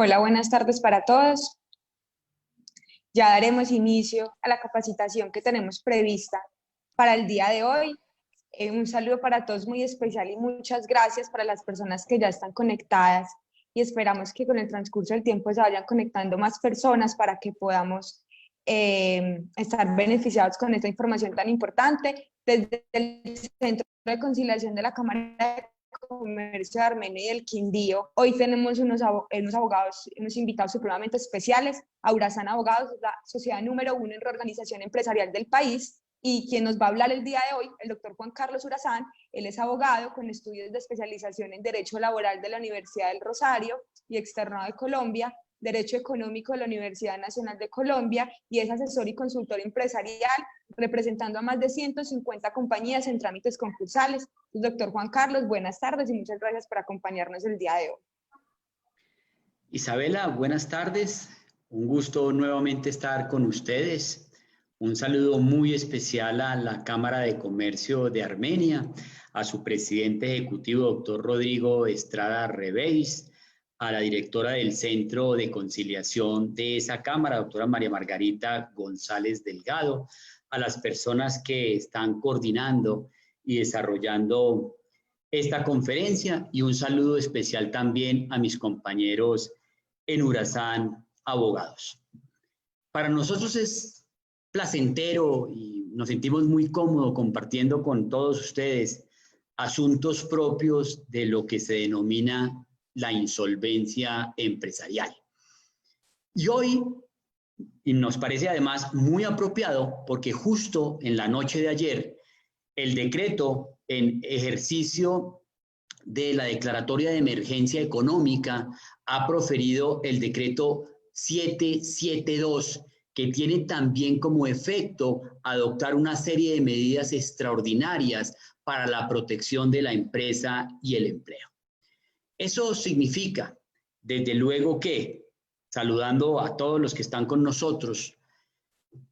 Hola, buenas tardes para todos. Ya daremos inicio a la capacitación que tenemos prevista para el día de hoy. Un saludo para todos muy especial y muchas gracias para las personas que ya están conectadas y esperamos que con el transcurso del tiempo se vayan conectando más personas para que podamos estar beneficiados con esta información tan importante. Desde el Centro de Conciliación de la Cámara de Comercio de Armenia y del Quindío, hoy tenemos unos abogados, unos invitados supremamente especiales. Aurasan Abogados es la sociedad número 1 en reorganización empresarial del país, y quien nos va a hablar el día de hoy, el doctor Juan Carlos Urazán. Él es abogado con estudios de especialización en Derecho Laboral de la Universidad del Rosario y Externado de Colombia, Derecho Económico de la Universidad Nacional de Colombia, y es asesor y consultor empresarial, representando a más de 150 compañías en trámites concursales. Doctor Juan Carlos, buenas tardes y muchas gracias por acompañarnos el día de hoy. Isabela, buenas tardes. Un gusto nuevamente estar con ustedes. Un saludo muy especial a la Cámara de Comercio de Armenia, a su presidente ejecutivo, doctor Rodrigo Estrada Rebeis, a la directora del Centro de Conciliación de esa Cámara, doctora María Margarita González Delgado, a las personas que están coordinando y desarrollando esta conferencia, y un saludo especial también a mis compañeros en Urazán Abogados. Para nosotros es placentero y nos sentimos muy cómodos compartiendo con todos ustedes asuntos propios de lo que se denomina la insolvencia empresarial. Y hoy nos parece además muy apropiado porque justo en la noche de ayer el decreto en ejercicio de la declaratoria de emergencia económica ha proferido el decreto 772, que tiene también como efecto adoptar una serie de medidas extraordinarias para la protección de la empresa y el empleo. Eso significa, desde luego que, saludando a todos los que están con nosotros,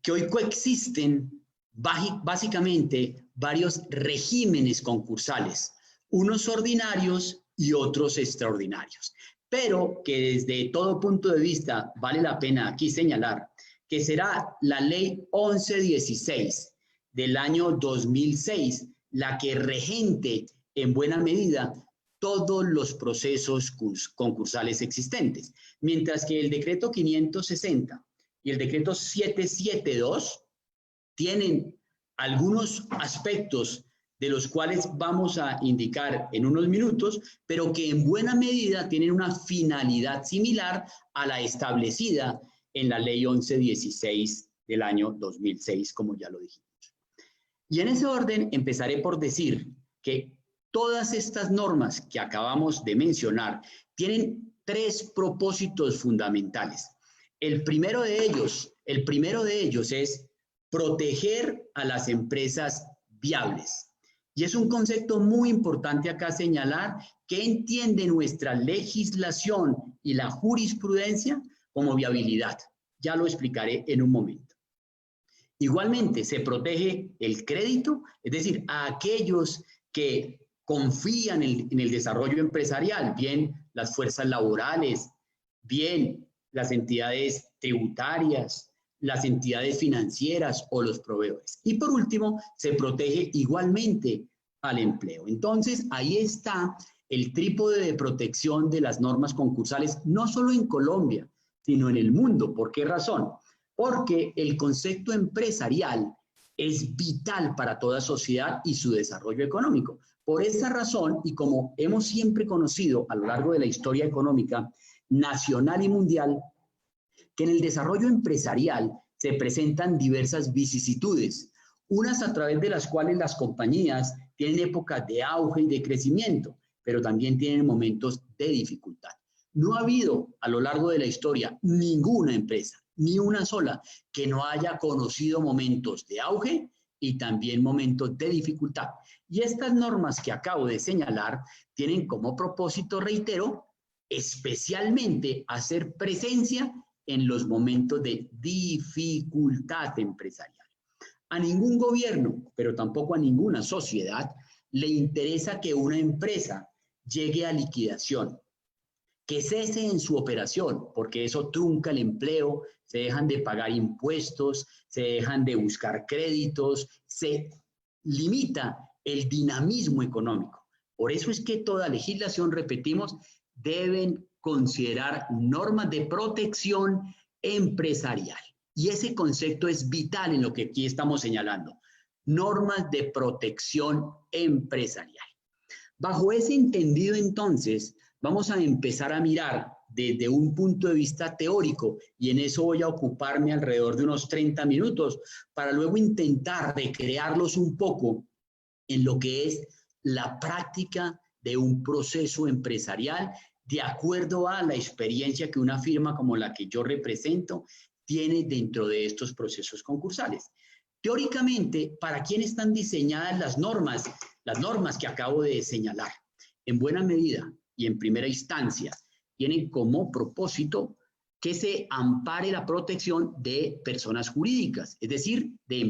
que hoy coexisten básicamente varios regímenes concursales, unos ordinarios y otros extraordinarios, pero que desde todo punto de vista vale la pena aquí señalar que será la ley 1116 del año 2006 la que regente en buena medida todos los procesos concursales existentes, mientras que el decreto 560 y el decreto 772 tienen algunos aspectos de los cuales vamos a indicar en unos minutos, pero que en buena medida tienen una finalidad similar a la establecida en la ley 1116 del año 2006, como ya lo dijimos. Y en ese orden empezaré por decir que todas estas normas que acabamos de mencionar tienen tres propósitos fundamentales. El primero de ellos es proteger a las empresas viables. Y es un concepto muy importante acá señalar que entiende nuestra legislación y la jurisprudencia como viabilidad. Ya lo explicaré en un momento. Igualmente, se protege el crédito, es decir, a aquellos que confían en el desarrollo empresarial, bien las fuerzas laborales, bien las entidades tributarias, las entidades financieras o los proveedores. Y por último, se protege igualmente al empleo. Entonces, ahí está el trípode de protección de las normas concursales, no solo en Colombia, sino en el mundo. ¿Por qué razón? Porque el concepto empresarial es vital para toda sociedad y su desarrollo económico. Por esa razón, y como hemos siempre conocido a lo largo de la historia económica nacional y mundial, que en el desarrollo empresarial se presentan diversas vicisitudes, unas a través de las cuales las compañías tienen épocas de auge y de crecimiento, pero también tienen momentos de dificultad. No ha habido a lo largo de la historia ninguna empresa, ni una sola, que no haya conocido momentos de auge y también momentos de dificultad. Y estas normas que acabo de señalar tienen como propósito, reitero, especialmente hacer presencia en los momentos de dificultad empresarial. A ningún gobierno, pero tampoco a ninguna sociedad, le interesa que una empresa llegue a liquidación, que cese en su operación, porque eso trunca el empleo, se dejan de pagar impuestos, se dejan de buscar créditos, se limita el dinamismo económico. Por eso es que toda legislación, repetimos, deben considerar normas de protección empresarial. Y ese concepto es vital en lo que aquí estamos señalando. Normas de protección empresarial. Bajo ese entendido, entonces, vamos a empezar a mirar desde un punto de vista teórico, y en eso voy a ocuparme alrededor de unos 30 minutos, para luego intentar recrearlos un poco en lo que es la práctica de un proceso empresarial de acuerdo a la experiencia que una firma como la que yo represento tiene dentro de estos procesos concursales. Teóricamente, ¿para quién están diseñadas las normas que acabo de señalar? En buena medida y en primera instancia, tienen como propósito que se ampare la protección de personas jurídicas, es decir, de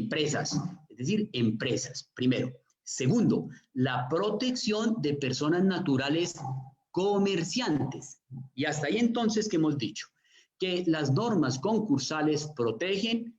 empresas, primero. Segundo, la protección de personas naturales comerciantes. Y hasta ahí entonces, ¿qué hemos dicho? Que las normas concursales protegen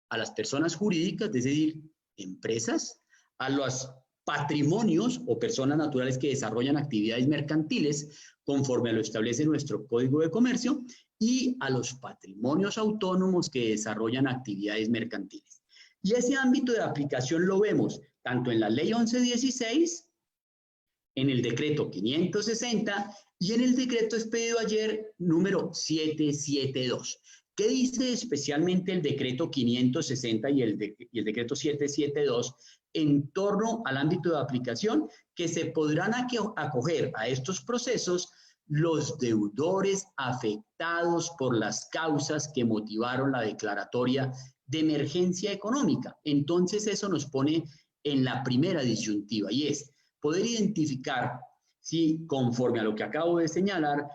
a las personas jurídicas, es decir, empresas, a los patrimonios o personas naturales que desarrollan actividades mercantiles conforme a lo establece nuestro Código de Comercio, y a los patrimonios autónomos que desarrollan actividades mercantiles. Y ese ámbito de aplicación lo vemos tanto en la Ley 1116, en el Decreto 560 y en el Decreto expedido ayer número 772. ¿Qué dice especialmente el Decreto 560 y el Decreto 772 en torno al ámbito de aplicación? Que se podrán acoger a estos procesos los deudores afectados por las causas que motivaron la declaratoria de emergencia económica. Entonces eso nos pone en la primera disyuntiva, y es poder identificar si, conforme a lo que acabo de señalar,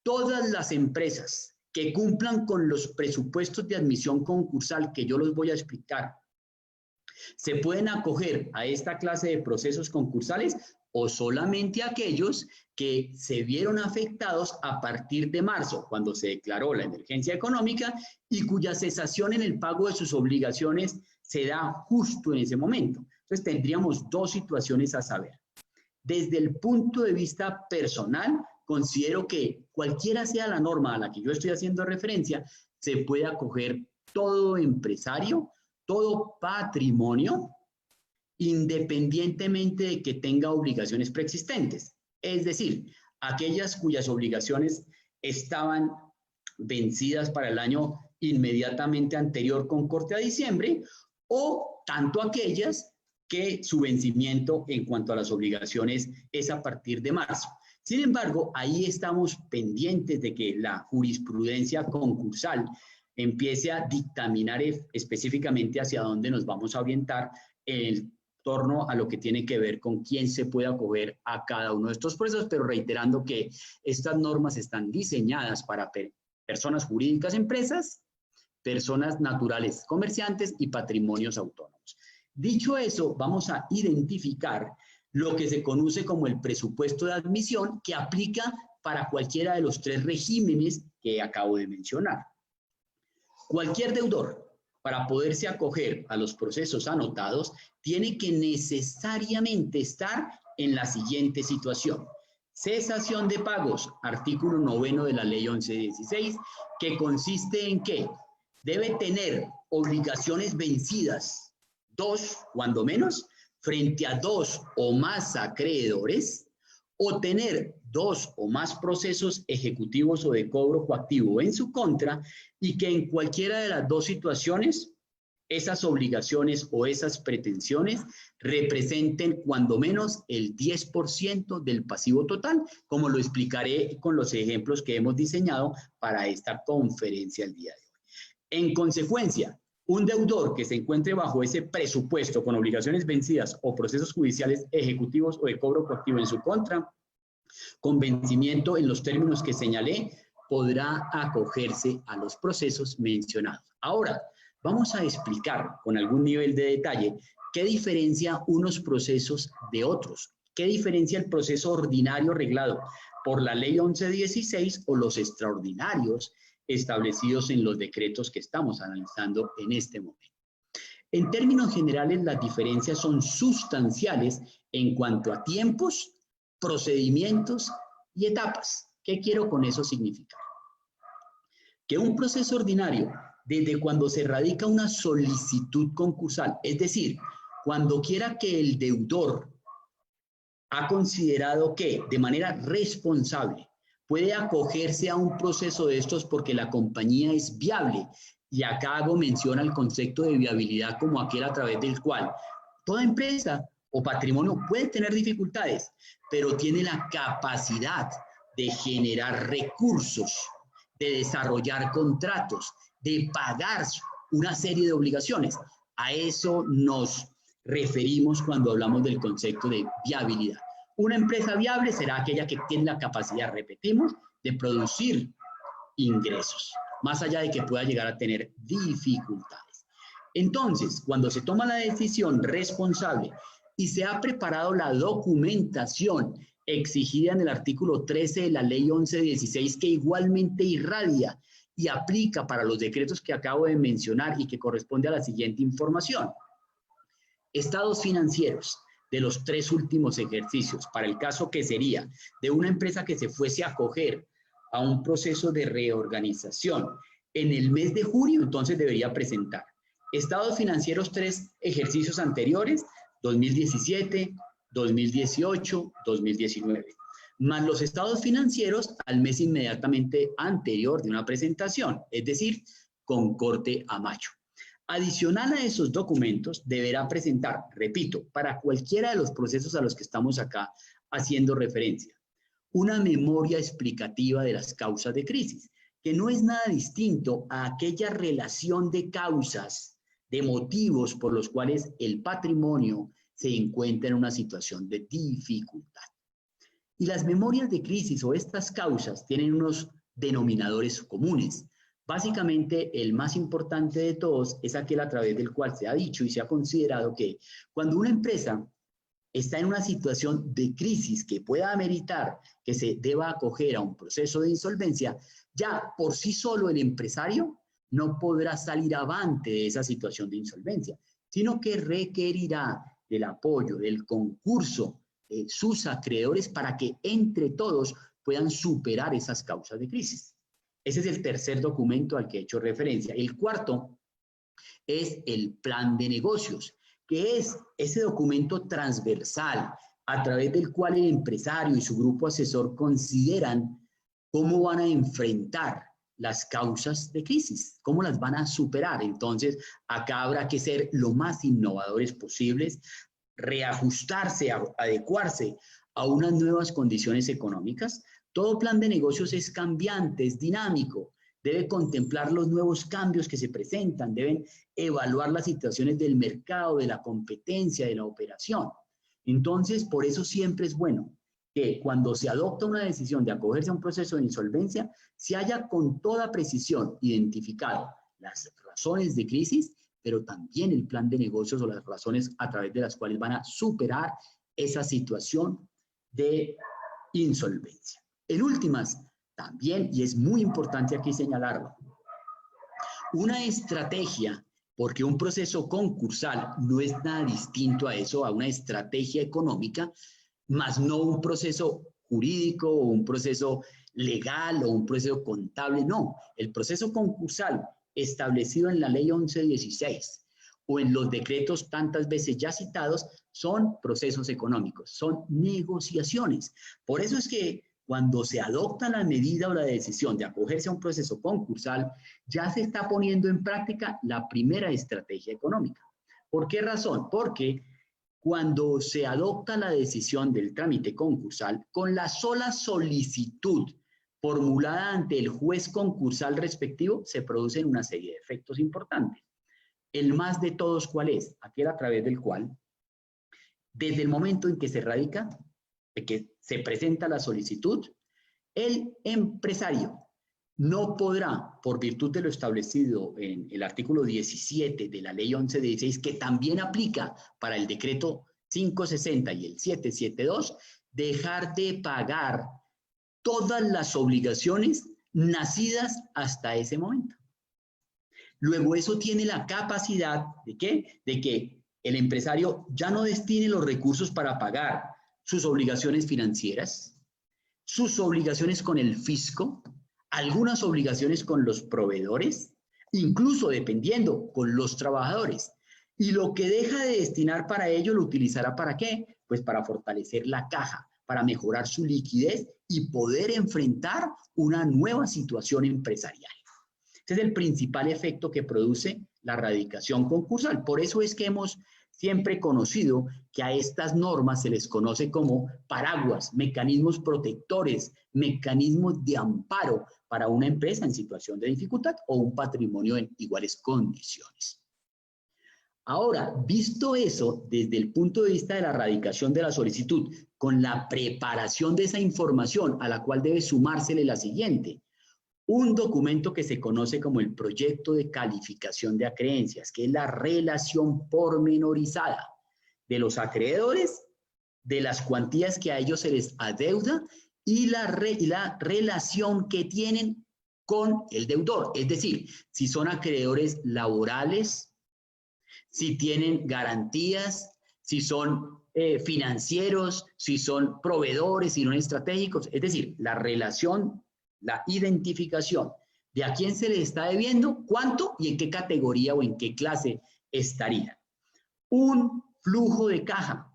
todas las empresas que cumplan con los presupuestos de admisión concursal que yo los voy a explicar, se pueden acoger a esta clase de procesos concursales, o solamente aquellos que se vieron afectados a partir de marzo, cuando se declaró la emergencia económica y cuya cesación en el pago de sus obligaciones se da justo en ese momento. Entonces tendríamos dos situaciones a saber. Desde el punto de vista personal, considero que cualquiera sea la norma a la que yo estoy haciendo referencia, se puede acoger todo empresario, todo patrimonio, independientemente de que tenga obligaciones preexistentes. Es decir, aquellas cuyas obligaciones estaban vencidas para el año inmediatamente anterior con corte a diciembre, o tanto aquellas que su vencimiento en cuanto a las obligaciones es a partir de marzo. Sin embargo, ahí estamos pendientes de que la jurisprudencia concursal empiece a dictaminar específicamente hacia dónde nos vamos a orientar en torno a lo que tiene que ver con quién se puede acoger a cada uno de estos procesos, pero reiterando que estas normas están diseñadas para personas jurídicas, empresas, personas naturales, comerciantes y patrimonios autónomos. Dicho eso, vamos a identificar lo que se conoce como el presupuesto de admisión, que aplica para cualquiera de los tres regímenes que acabo de mencionar. Cualquier deudor, para poderse acoger a los procesos anotados, tiene que necesariamente estar en la siguiente situación. Cesación de pagos, artículo 9 de la Ley 1116, que consiste en que debe tener obligaciones vencidas, 2, cuando menos, frente a 2 o más acreedores, o tener 2 o más procesos ejecutivos o de cobro coactivo en su contra, y que en cualquiera de las dos situaciones esas obligaciones o esas pretensiones representen cuando menos el 10% del pasivo total, como lo explicaré con los ejemplos que hemos diseñado para esta conferencia el día de hoy. En consecuencia, un deudor que se encuentre bajo ese presupuesto con obligaciones vencidas o procesos judiciales ejecutivos o de cobro coactivo en su contra, con vencimiento en los términos que señalé, podrá acogerse a los procesos mencionados. Ahora, vamos a explicar con algún nivel de detalle qué diferencia unos procesos de otros, qué diferencia el proceso ordinario reglado por la Ley 1116 o los extraordinarios establecidos en los decretos que estamos analizando en este momento. En términos generales, las diferencias son sustanciales en cuanto a tiempos, procedimientos y etapas. ¿Qué quiero con eso significar? Que un proceso ordinario, desde cuando se radica una solicitud concursal, es decir, cuando quiera que el deudor ha considerado que de manera responsable puede acogerse a un proceso de estos porque la compañía es viable, y acá hago mención al concepto de viabilidad como aquel a través del cual toda empresa o patrimonio puede tener dificultades, pero tiene la capacidad de generar recursos, de desarrollar contratos, de pagar una serie de obligaciones. A eso nos referimos cuando hablamos del concepto de viabilidad. Una empresa viable será aquella que tiene la capacidad, repetimos, de producir ingresos, más allá de que pueda llegar a tener dificultades. Entonces, cuando se toma la decisión responsable y se ha preparado la documentación exigida en el artículo 13 de la Ley 1116, que igualmente irradia y aplica para los decretos que acabo de mencionar y que corresponde a la siguiente información. Estados financieros de los 3 últimos ejercicios, para el caso que sería de una empresa que se fuese a acoger a un proceso de reorganización en el mes de junio, entonces debería presentar estados financieros 3 ejercicios anteriores, 2017, 2018, 2019, más los estados financieros al mes inmediatamente anterior de una presentación, es decir, con corte a mayo. Adicional a esos documentos, deberá presentar, repito, para cualquiera de los procesos a los que estamos acá haciendo referencia, una memoria explicativa de las causas de crisis, que no es nada distinto a aquella relación de causas, de motivos por los cuales el patrimonio se encuentra en una situación de dificultad. Y las memorias de crisis o estas causas tienen unos denominadores comunes. Básicamente, el más importante de todos es aquel a través del cual se ha dicho y se ha considerado que cuando una empresa está en una situación de crisis que pueda ameritar que se deba acoger a un proceso de insolvencia, ya por sí solo el empresario no podrá salir avante de esa situación de insolvencia, sino que requerirá del apoyo, del concurso de sus acreedores para que entre todos puedan superar esas causas de crisis. Ese es el tercer documento al que he hecho referencia. El cuarto es el plan de negocios, que es ese documento transversal a través del cual el empresario y su grupo asesor consideran cómo van a enfrentar las causas de crisis, cómo las van a superar. Entonces, acá habrá que ser lo más innovadores posibles, reajustarse, adecuarse a unas nuevas condiciones económicas. Todo plan de negocios es cambiante, es dinámico, debe contemplar los nuevos cambios que se presentan, deben evaluar las situaciones del mercado, de la competencia, de la operación. Entonces, por eso siempre es bueno que cuando se adopta una decisión de acogerse a un proceso de insolvencia, se haya con toda precisión identificado las razones de crisis, pero también el plan de negocios o las razones a través de las cuales van a superar esa situación de insolvencia. En últimas, también, y es muy importante aquí señalarlo, una estrategia, porque un proceso concursal no es nada distinto a eso, a una estrategia económica, más no un proceso jurídico o un proceso legal o un proceso contable, no. El proceso concursal establecido en la Ley 1116 o en los decretos tantas veces ya citados son procesos económicos, son negociaciones. Por eso es que cuando se adopta la medida o la decisión de acogerse a un proceso concursal, ya se está poniendo en práctica la primera estrategia económica. ¿Por qué razón? Porque cuando se adopta la decisión del trámite concursal, con la sola solicitud formulada ante el juez concursal respectivo, se producen una serie de efectos importantes. El más de todos, ¿cuál es? Aquel a través del cual, desde el momento en que se radica, de que se presenta la solicitud, el empresario no podrá, por virtud de lo establecido en el artículo 17 de la Ley 1116, que también aplica para el decreto 560 y el 772, dejar de pagar todas las obligaciones nacidas hasta ese momento. Luego eso tiene la capacidad ¿de qué? De que el empresario ya no destine los recursos para pagar sus obligaciones financieras, sus obligaciones con el fisco, algunas obligaciones con los proveedores, incluso dependiendo con los trabajadores. Y lo que deja de destinar para ello lo utilizará ¿para qué? Pues para fortalecer la caja, para mejorar su liquidez y poder enfrentar una nueva situación empresarial. Este es el principal efecto que produce la erradicación concursal. Por eso es que hemos siempre conocido que a estas normas se les conoce como paraguas, mecanismos protectores, mecanismos de amparo para una empresa en situación de dificultad o un patrimonio en iguales condiciones. Ahora, visto eso desde el punto de vista de la erradicación de la solicitud, con la preparación de esa información a la cual debe sumársele la siguiente, un documento que se conoce como el proyecto de calificación de acreencias, que es la relación pormenorizada de los acreedores, de las cuantías que a ellos se les adeuda y la relación que tienen con el deudor. Es decir, si son acreedores laborales, si tienen garantías, si son financieros, si son proveedores, si son estratégicos. Es decir, la relación, la identificación de a quién se le está debiendo, cuánto y en qué categoría o en qué clase estaría. Un flujo de caja.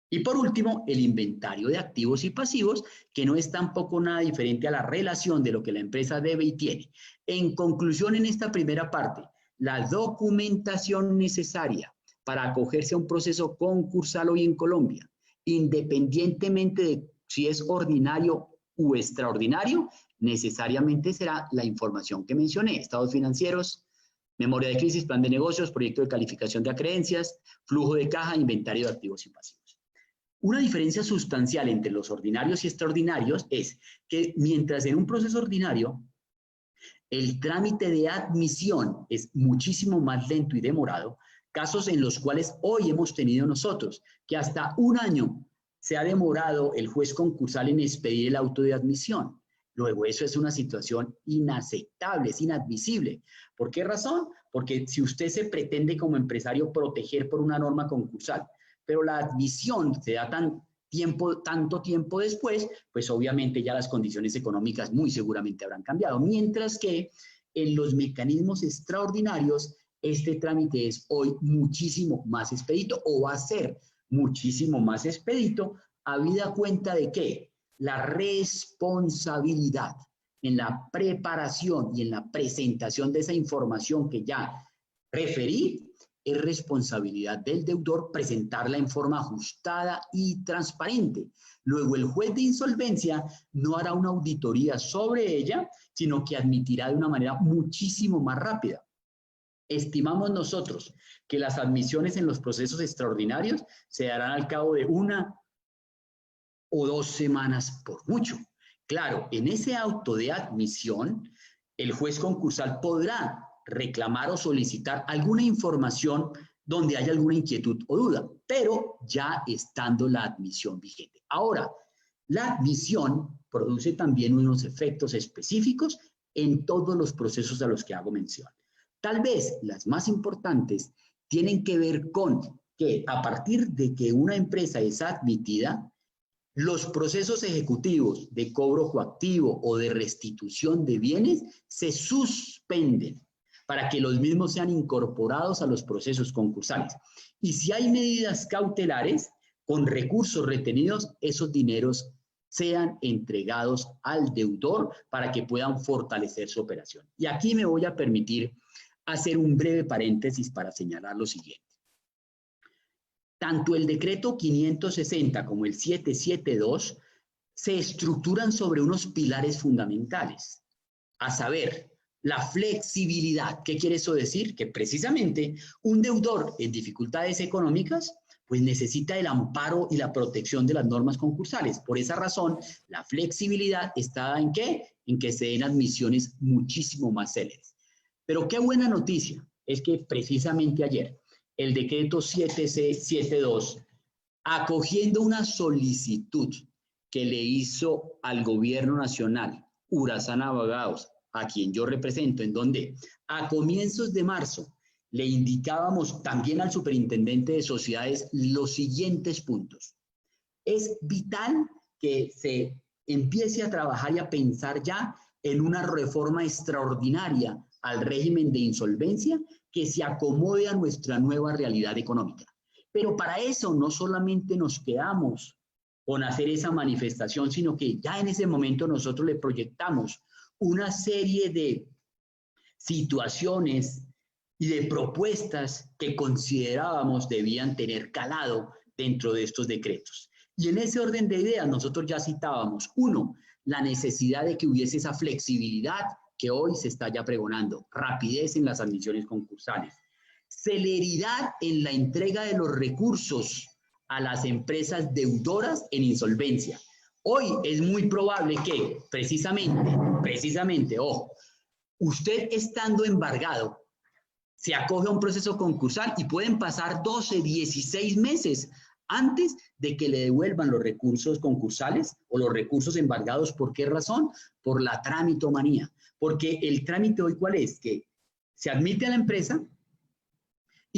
Y por último, el inventario de activos y pasivos, que no es tampoco nada diferente a la relación de lo que la empresa debe y tiene. En conclusión, en esta primera parte, la documentación necesaria para acogerse a un proceso concursal hoy en Colombia, independientemente de si es ordinario u extraordinario, necesariamente será la información que mencioné: estados financieros, memoria de crisis, plan de negocios, proyecto de calificación de acreencias, flujo de caja, inventario de activos y pasivos. Una diferencia sustancial entre los ordinarios y extraordinarios es que mientras en un proceso ordinario el trámite de admisión es muchísimo más lento y demorado, casos en los cuales hoy hemos tenido nosotros que hasta un año se ha demorado el juez concursal en expedir el auto de admisión. Luego, eso es una situación inaceptable, es inadmisible. ¿Por qué razón? Porque si usted se pretende como empresario proteger por una norma concursal, pero la admisión se da tanto tiempo después, pues obviamente ya las condiciones económicas muy seguramente habrán cambiado. Mientras que en los mecanismos extraordinarios, este trámite es hoy muchísimo más expedito o va a ser muchísimo más expedito, habida cuenta de que la responsabilidad en la preparación y en la presentación de esa información que ya referí es responsabilidad del deudor presentarla en forma ajustada y transparente. Luego el juez de insolvencia no hará una auditoría sobre ella, sino que admitirá de una manera muchísimo más rápida. Estimamos nosotros que las admisiones en los procesos extraordinarios se darán al cabo de 1 o 2 semanas por mucho. Claro, en ese auto de admisión, el juez concursal podrá reclamar o solicitar alguna información donde haya alguna inquietud o duda, pero ya estando la admisión vigente. Ahora, la admisión produce también unos efectos específicos en todos los procesos a los que hago mención. Tal vez las más importantes tienen que ver con que a partir de que una empresa es admitida, los procesos ejecutivos de cobro coactivo o de restitución de bienes se suspenden para que los mismos sean incorporados a los procesos concursales. Y si hay medidas cautelares, con recursos retenidos, esos dineros sean entregados al deudor para que puedan fortalecer su operación. Y aquí me voy a permitir hacer un breve paréntesis para señalar lo siguiente. Tanto el decreto 560 como el 772 se estructuran sobre unos pilares fundamentales, a saber, la flexibilidad. ¿Qué quiere eso decir? Que precisamente un deudor en dificultades económicas pues necesita el amparo y la protección de las normas concursales. Por esa razón, la flexibilidad está ¿en qué? En que se den admisiones muchísimo más céleres. Pero qué buena noticia es que precisamente ayer el decreto 7C72, acogiendo una solicitud que le hizo al gobierno nacional, Urazán Abogados, a quien yo represento, en donde a comienzos de marzo le indicábamos también al superintendente de sociedades los siguientes puntos. Es vital que se empiece a trabajar y a pensar ya en una reforma extraordinaria al régimen de insolvencia que se acomode a nuestra nueva realidad económica. Pero para eso no solamente nos quedamos con hacer esa manifestación, sino que ya en ese momento nosotros le proyectamos una serie de situaciones y de propuestas que considerábamos debían tener calado dentro de estos decretos. Y en ese orden de ideas nosotros ya citábamos, uno, la necesidad de que hubiese esa flexibilidad que hoy se está ya pregonando, rapidez en las admisiones concursales, celeridad en la entrega de los recursos a las empresas deudoras en insolvencia. Hoy es muy probable que precisamente, ojo, usted estando embargado se acoge a un proceso concursal y pueden pasar 12, 16 meses antes de que le devuelvan los recursos concursales o los recursos embargados. ¿Por qué razón? Por la tramitomanía. Porque el trámite hoy, ¿cuál es? Que se admite a la empresa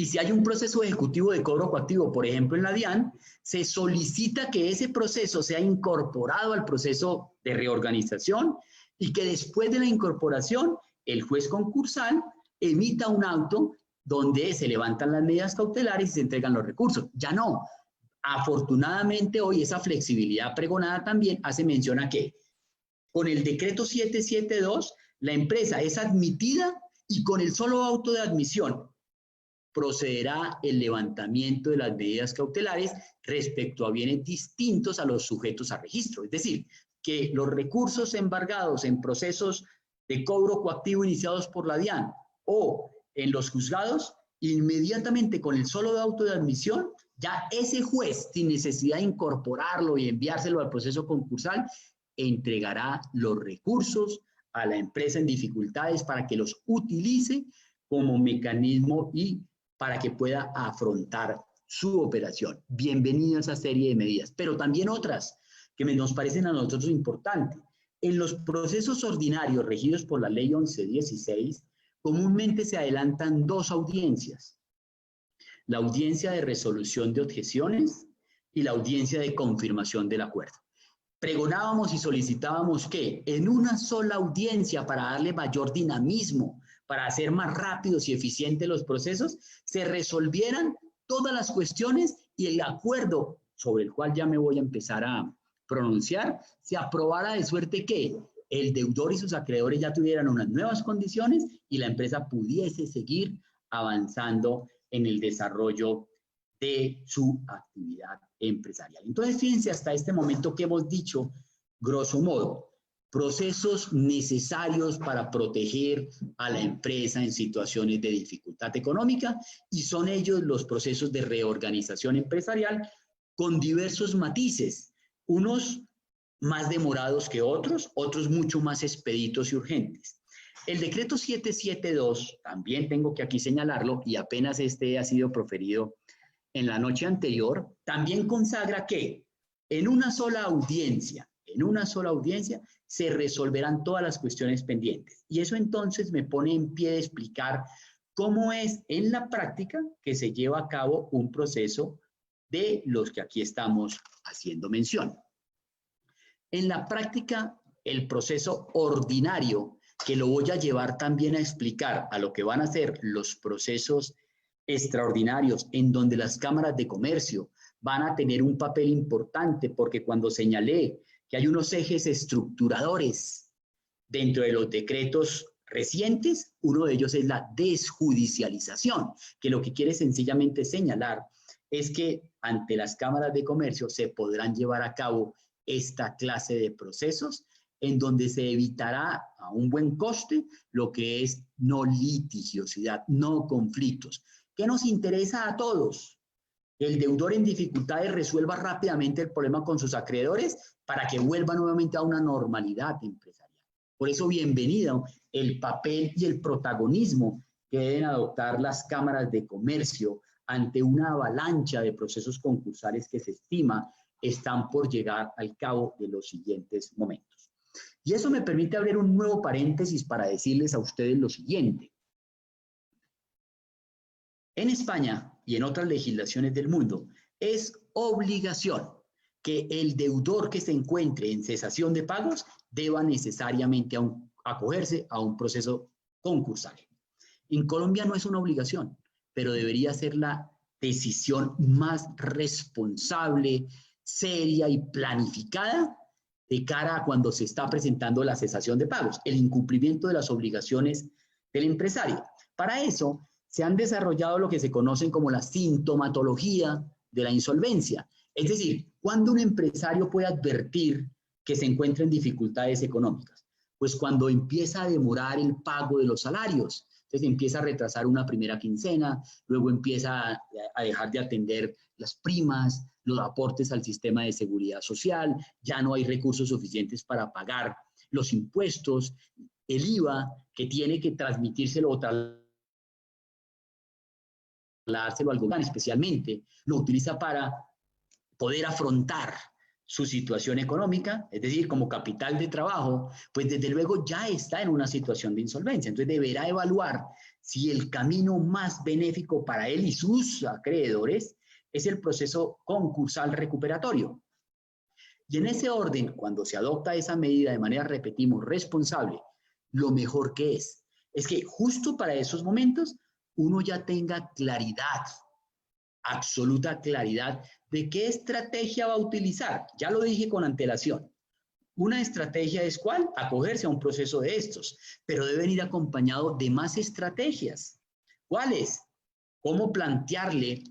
y si hay un proceso ejecutivo de cobro coactivo, por ejemplo en la DIAN, se solicita que ese proceso sea incorporado al proceso de reorganización y que después de la incorporación el juez concursal emita un auto donde se levantan las medidas cautelares y se entregan los recursos. Ya no. Afortunadamente hoy esa flexibilidad pregonada también hace mención a que con el decreto 772 la empresa es admitida y con el solo auto de admisión procederá el levantamiento de las medidas cautelares respecto a bienes distintos a los sujetos a registro. Es decir, que los recursos embargados en procesos de cobro coactivo iniciados por la DIAN o en los juzgados, inmediatamente con el solo auto de admisión, ya ese juez, sin necesidad de incorporarlo y enviárselo al proceso concursal, entregará los recursos a la empresa en dificultades para que los utilice como mecanismo y para que pueda afrontar su operación. Bienvenido a esa serie de medidas, pero también otras que nos parecen a nosotros importantes. En los procesos ordinarios regidos por la Ley 1116, comúnmente se adelantan dos audiencias: la audiencia de resolución de objeciones y la audiencia de confirmación del acuerdo. Pregonábamos y solicitábamos que en una sola audiencia, para darle mayor dinamismo, para hacer más rápidos y eficientes los procesos, se resolvieran todas las cuestiones y el acuerdo sobre el cual ya me voy a empezar a pronunciar se aprobara, de suerte que el deudor y sus acreedores ya tuvieran unas nuevas condiciones y la empresa pudiese seguir avanzando en el desarrollo de su actividad empresarial. Entonces, fíjense hasta este momento que hemos dicho, grosso modo, procesos necesarios para proteger a la empresa en situaciones de dificultad económica, y son ellos los procesos de reorganización empresarial con diversos matices, unos más demorados que otros, otros mucho más expeditos y urgentes. El decreto 772, también tengo que aquí señalarlo, y apenas este ha sido proferido en la noche anterior, también consagra que en una sola audiencia se resolverán todas las cuestiones pendientes. Y eso entonces me pone en pie de explicar cómo es en la práctica que se lleva a cabo un proceso de los que aquí estamos haciendo mención. En la práctica, el proceso ordinario, que lo voy a llevar también a explicar a lo que van a ser los procesos extraordinarios, en donde las cámaras de comercio van a tener un papel importante, porque cuando señalé que hay unos ejes estructuradores dentro de los decretos recientes, uno de ellos es la desjudicialización, que lo que quiere sencillamente señalar es que ante las cámaras de comercio se podrán llevar a cabo esta clase de procesos en donde se evitará a un buen coste lo que es no litigiosidad, no conflictos. ¿Qué nos interesa a todos? El deudor en dificultades resuelva rápidamente el problema con sus acreedores para que vuelva nuevamente a una normalidad empresarial. Por eso, bienvenido el papel y el protagonismo que deben adoptar las cámaras de comercio ante una avalancha de procesos concursales que se estima están por llegar al cabo de los siguientes momentos. Y eso me permite abrir un nuevo paréntesis para decirles a ustedes lo siguiente. En España y en otras legislaciones del mundo es obligación que el deudor que se encuentre en cesación de pagos deba necesariamente acogerse a un proceso concursal. En Colombia no es una obligación, pero debería ser la decisión más responsable, seria y planificada de cara a cuando se está presentando la cesación de pagos, el incumplimiento de las obligaciones del empresario. Para eso se han desarrollado lo que se conocen como la sintomatología de la insolvencia. Es decir, ¿cuándo un empresario puede advertir que se encuentra en dificultades económicas? Pues cuando empieza a demorar el pago de los salarios. Entonces empieza a retrasar una primera quincena, luego empieza a dejar de atender las primas, los aportes al sistema de seguridad social, ya no hay recursos suficientes para pagar los impuestos, el IVA que tiene que transmitírselo o trasladárselo al gobierno especialmente, lo utiliza para poder afrontar su situación económica, es decir, como capital de trabajo, pues desde luego ya está en una situación de insolvencia. Entonces deberá evaluar si el camino más benéfico para él y sus acreedores es el proceso concursal recuperatorio. Y en ese orden, cuando se adopta esa medida de manera, repetimos, responsable, lo mejor que es que justo para esos momentos uno ya tenga claridad, absoluta claridad de qué estrategia va a utilizar. Ya lo dije con antelación. Una estrategia es ¿cuál? Acogerse a un proceso de estos, pero deben ir acompañado de más estrategias. ¿Cuáles? ¿Cómo plantearle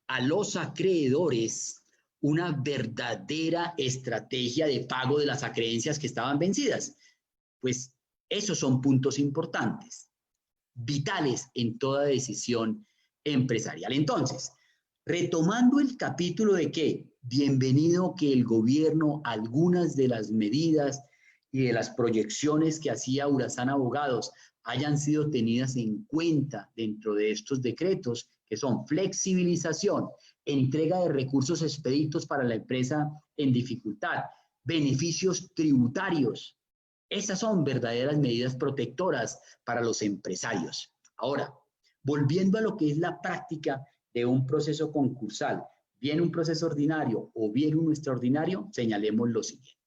a los acreedores una verdadera estrategia de pago de las acreencias que estaban vencidas? Pues esos son puntos importantes, vitales en toda decisión empresarial. Entonces, retomando el capítulo de que, bienvenido que el gobierno, algunas de las medidas y de las proyecciones que hacía Urazán Abogados hayan sido tenidas en cuenta dentro de estos decretos, que son flexibilización, entrega de recursos expeditos para la empresa en dificultad, beneficios tributarios. Esas son verdaderas medidas protectoras para los empresarios. Ahora, volviendo a lo que es la práctica de un proceso concursal, bien un proceso ordinario o bien uno extraordinario, señalemos lo siguiente.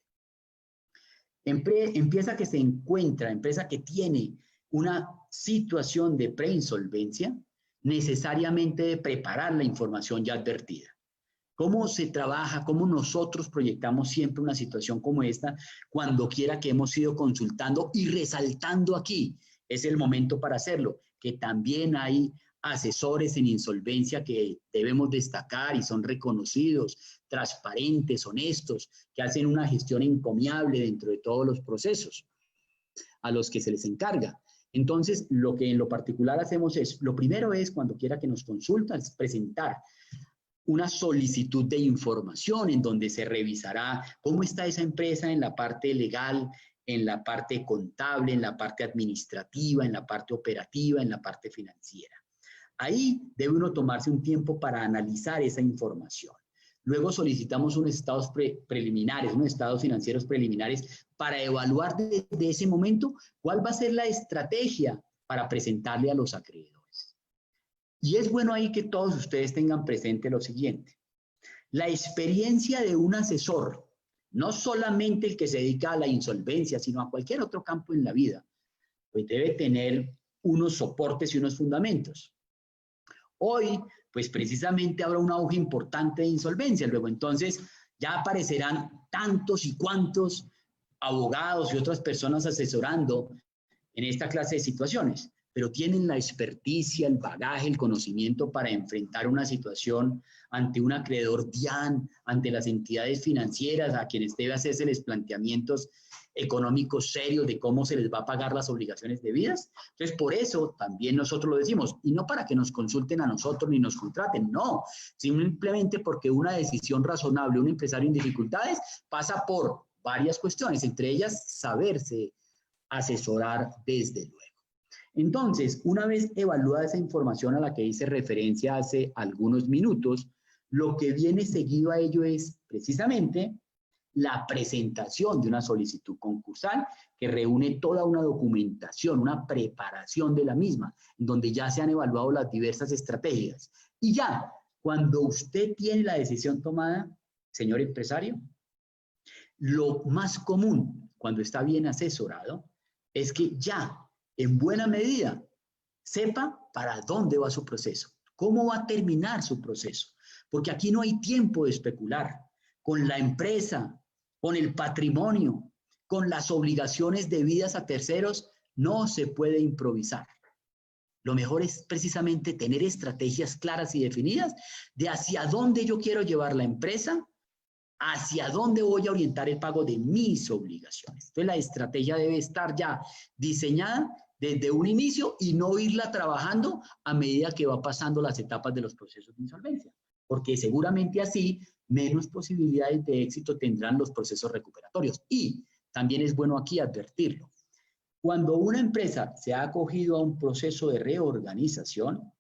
Empresa que se encuentra, empresa que tiene una situación de preinsolvencia, necesariamente debe preparar la información ya advertida. ¿Cómo se trabaja? ¿Cómo nosotros proyectamos siempre una situación como esta? Cuando quiera que hemos ido consultando y resaltando aquí, es el momento para hacerlo, que también hay asesores en insolvencia que debemos destacar y son reconocidos, transparentes, honestos, que hacen una gestión encomiable dentro de todos los procesos a los que se les encarga. Entonces, lo que en lo particular hacemos es, lo primero es, cuando quiera que nos consultan, es presentar una solicitud de información en donde se revisará cómo está esa empresa en la parte legal, en la parte contable, en la parte administrativa, en la parte operativa, en la parte financiera. Ahí debe uno tomarse un tiempo para analizar esa información. Luego solicitamos unos estados preliminares, unos estados financieros preliminares para evaluar desde ese momento cuál va a ser la estrategia para presentarle a los acreedores. Y es bueno ahí que todos ustedes tengan presente lo siguiente. La experiencia de un asesor, no solamente el que se dedica a la insolvencia, sino a cualquier otro campo en la vida, pues debe tener unos soportes y unos fundamentos. Hoy, pues precisamente habrá un auge importante de insolvencia. Luego entonces ya aparecerán tantos y cuantos abogados y otras personas asesorando en esta clase de situaciones, pero tienen la experticia, el bagaje, el conocimiento para enfrentar una situación ante un acreedor DIAN, ante las entidades financieras a quienes debe hacerse planteamientos económicos serios de cómo se les va a pagar las obligaciones debidas. Entonces, por eso también nosotros lo decimos, y no para que nos consulten a nosotros ni nos contraten, no, simplemente porque una decisión razonable, un empresario en dificultades, pasa por varias cuestiones, entre ellas saberse asesorar desde luego. Entonces, una vez evaluada esa información a la que hice referencia hace algunos minutos, lo que viene seguido a ello es precisamente la presentación de una solicitud concursal que reúne toda una documentación, una preparación de la misma, donde ya se han evaluado las diversas estrategias. Y ya, cuando usted tiene la decisión tomada, señor empresario, lo más común cuando está bien asesorado es que ya, en buena medida, sepa para dónde va su proceso, cómo va a terminar su proceso, porque aquí no hay tiempo de especular con la empresa, con el patrimonio, con las obligaciones debidas a terceros, no se puede improvisar. Lo mejor es precisamente tener estrategias claras y definidas de hacia dónde yo quiero llevar la empresa, hacia dónde voy a orientar el pago de mis obligaciones. Entonces la estrategia debe estar ya diseñada desde un inicio y no irla trabajando a medida que va pasando las etapas de los procesos de insolvencia, porque seguramente así menos posibilidades de éxito tendrán los procesos recuperatorios. Y también es bueno aquí advertirlo. Cuando una empresa se ha acogido a un proceso de reorganización,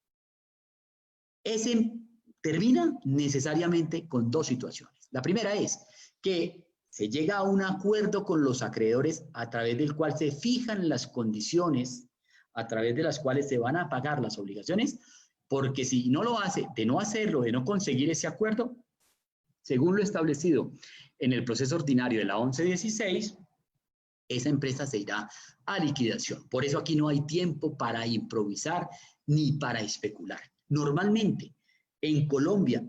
ese termina necesariamente con dos situaciones. La primera es que se llega a un acuerdo con los acreedores a través del cual se fijan las condiciones a través de las cuales se van a pagar las obligaciones, porque si no lo hace, de no hacerlo, de no conseguir ese acuerdo, según lo establecido en el proceso ordinario de la 1116, esa empresa se irá a liquidación. Por eso aquí no hay tiempo para improvisar ni para especular. Normalmente, en Colombia,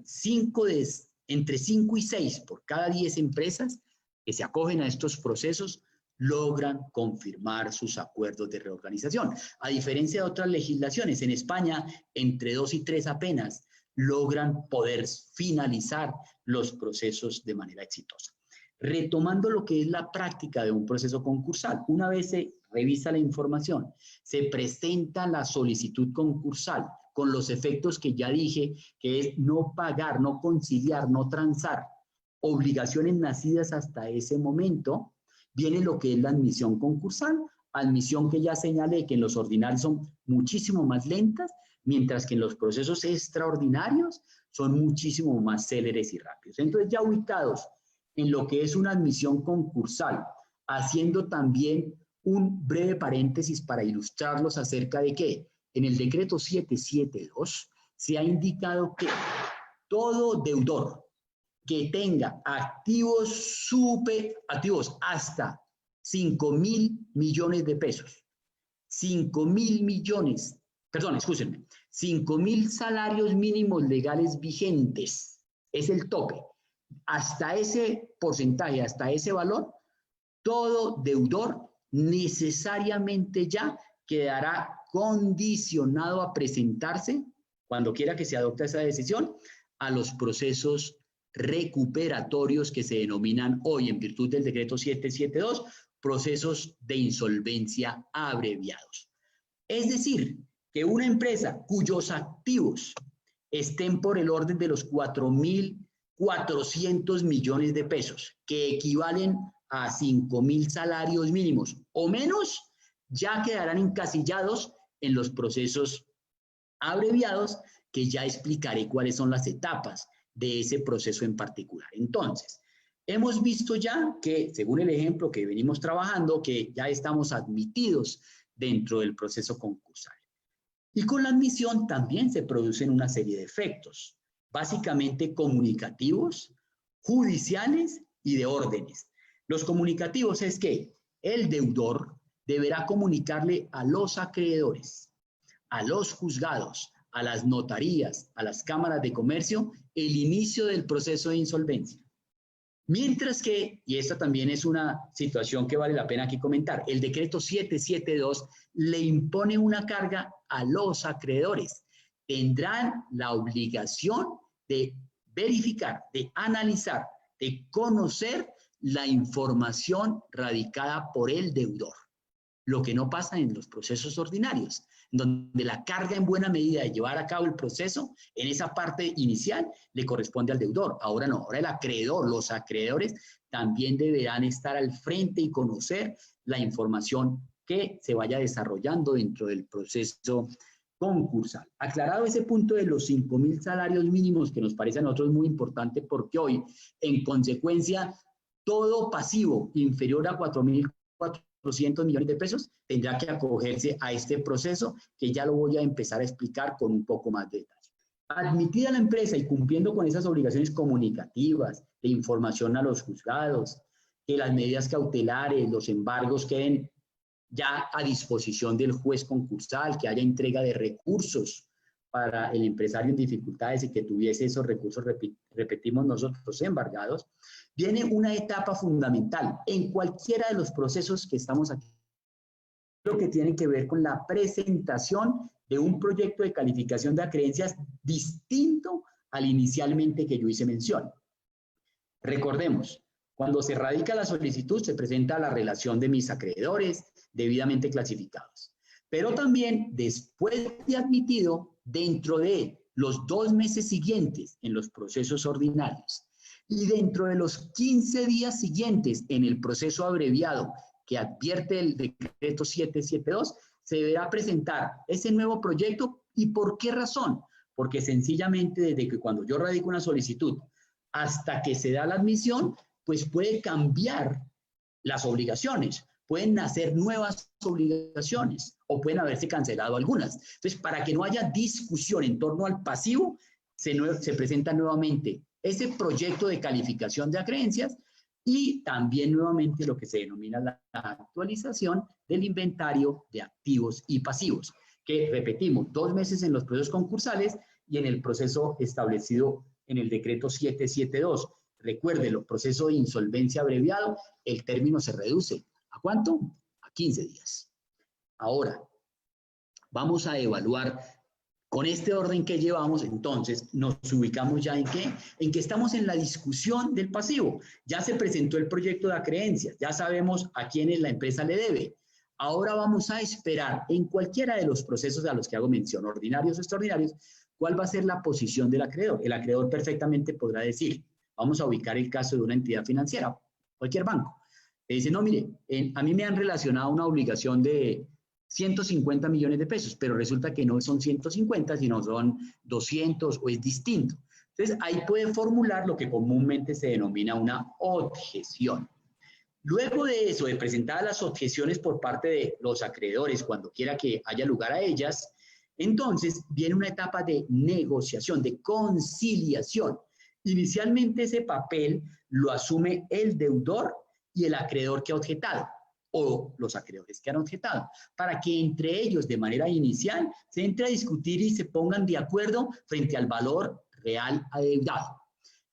entre 5 y 6 por cada 10 empresas que se acogen a estos procesos logran confirmar sus acuerdos de reorganización. A diferencia de otras legislaciones, en España, entre 2 y 3 apenas logran poder finalizar los procesos de manera exitosa. Retomando lo que es la práctica de un proceso concursal, una vez se revisa la información, se presenta la solicitud concursal con los efectos que ya dije, que es no pagar, no conciliar, no transar obligaciones nacidas hasta ese momento, viene lo que es la admisión concursal, admisión que ya señalé que en los ordinarios son muchísimo más lentas, mientras que en los procesos extraordinarios son muchísimo más céleres y rápidos. Entonces, ya ubicados en lo que es una admisión concursal, haciendo también un breve paréntesis para ilustrarlos acerca de que en el decreto 772 se ha indicado que todo deudor que tenga activos hasta 5.000 millones de pesos, 5.000 millones, perdón, escúchenme, 5.000 salarios mínimos legales vigentes, es el tope. Hasta ese porcentaje, hasta ese valor, todo deudor necesariamente ya quedará condicionado a presentarse, cuando quiera que se adopte esa decisión, a los procesos recuperatorios que se denominan hoy, en virtud del decreto 772, procesos de insolvencia abreviados. Es decir, que una empresa cuyos activos estén por el orden de los 4.400 millones de pesos, que equivalen a 5.000 salarios mínimos o menos, ya quedarán encasillados en los procesos abreviados, que ya explicaré cuáles son las etapas de ese proceso en particular. Entonces, hemos visto ya que, según el ejemplo que venimos trabajando, que ya estamos admitidos dentro del proceso concursal. Y con la admisión también se producen una serie de efectos, básicamente comunicativos, judiciales y de órdenes. Los comunicativos es que el deudor deberá comunicarle a los acreedores, a los juzgados, a las notarías, a las cámaras de comercio, el inicio del proceso de insolvencia. Mientras que, y esta también es una situación que vale la pena aquí comentar, el decreto 772 le impone una carga a los acreedores. Tendrán la obligación de verificar, de analizar, de conocer la información radicada por el deudor. Lo que no pasa en los procesos ordinarios, donde la carga en buena medida de llevar a cabo el proceso, en esa parte inicial, le corresponde al deudor. Ahora no, ahora el acreedor, los acreedores también deberán estar al frente y conocer la información que se vaya desarrollando dentro del proceso concursal. Aclarado ese punto de los 5.000 salarios mínimos, que nos parece a nosotros muy importante, porque hoy, en consecuencia, todo pasivo inferior a 4.400 millones de pesos tendrá que acogerse a este proceso, que ya lo voy a empezar a explicar con un poco más de detalle. Admitida la empresa y cumpliendo con esas obligaciones comunicativas, de información a los juzgados, que las medidas cautelares, los embargos queden ya a disposición del juez concursal, que haya entrega de recursos para el empresario en dificultades y que tuviese esos recursos, repetimos nosotros, embargados, viene una etapa fundamental en cualquiera de los procesos que estamos aquí, lo que tiene que ver con la presentación de un proyecto de calificación de acreencias distinto al inicialmente que yo hice mención. Recordemos, cuando se radica la solicitud, se presenta la relación de mis acreedores debidamente clasificados. Pero también, después de admitido, dentro de los 2 meses siguientes en los procesos ordinarios y dentro de los 15 días siguientes en el proceso abreviado que advierte el decreto 772, se deberá presentar ese nuevo proyecto. ¿Y por qué razón? Porque sencillamente desde que cuando yo radico una solicitud hasta que se da la admisión, pues puede cambiar las obligaciones, pueden nacer nuevas obligaciones o pueden haberse cancelado algunas. Entonces, para que no haya discusión en torno al pasivo, se presenta nuevamente ese proyecto de calificación de acreencias y también nuevamente lo que se denomina la actualización del inventario de activos y pasivos, que repetimos, 2 meses en los procesos concursales y en el proceso establecido en el decreto 772. Recuérdelo, proceso de insolvencia abreviado, el término se reduce. ¿A cuánto? A 15 días. Ahora, vamos a evaluar con este orden que llevamos, entonces nos ubicamos ya en ¿qué? En que estamos en la discusión del pasivo. Ya se presentó el proyecto de acreencias, ya sabemos a quiénes la empresa le debe. Ahora vamos a esperar en cualquiera de los procesos a los que hago mención, ordinarios o extraordinarios, cuál va a ser la posición del acreedor. El acreedor perfectamente podrá decir, vamos a ubicar el caso de una entidad financiera, cualquier banco. Le dice, no, mire, a mí me han relacionado una obligación de 150 millones de pesos, pero resulta que no son 150, sino son 200 o es distinto. Entonces, ahí puede formular lo que comúnmente se denomina una objeción. Luego de eso, de presentar las objeciones por parte de los acreedores, cuando quiera que haya lugar a ellas, entonces viene una etapa de negociación, de conciliación. Inicialmente ese papel lo asume el deudor y el acreedor que ha objetado, o los acreedores que han objetado, para que entre ellos de manera inicial se entre a discutir y se pongan de acuerdo frente al valor real adeudado.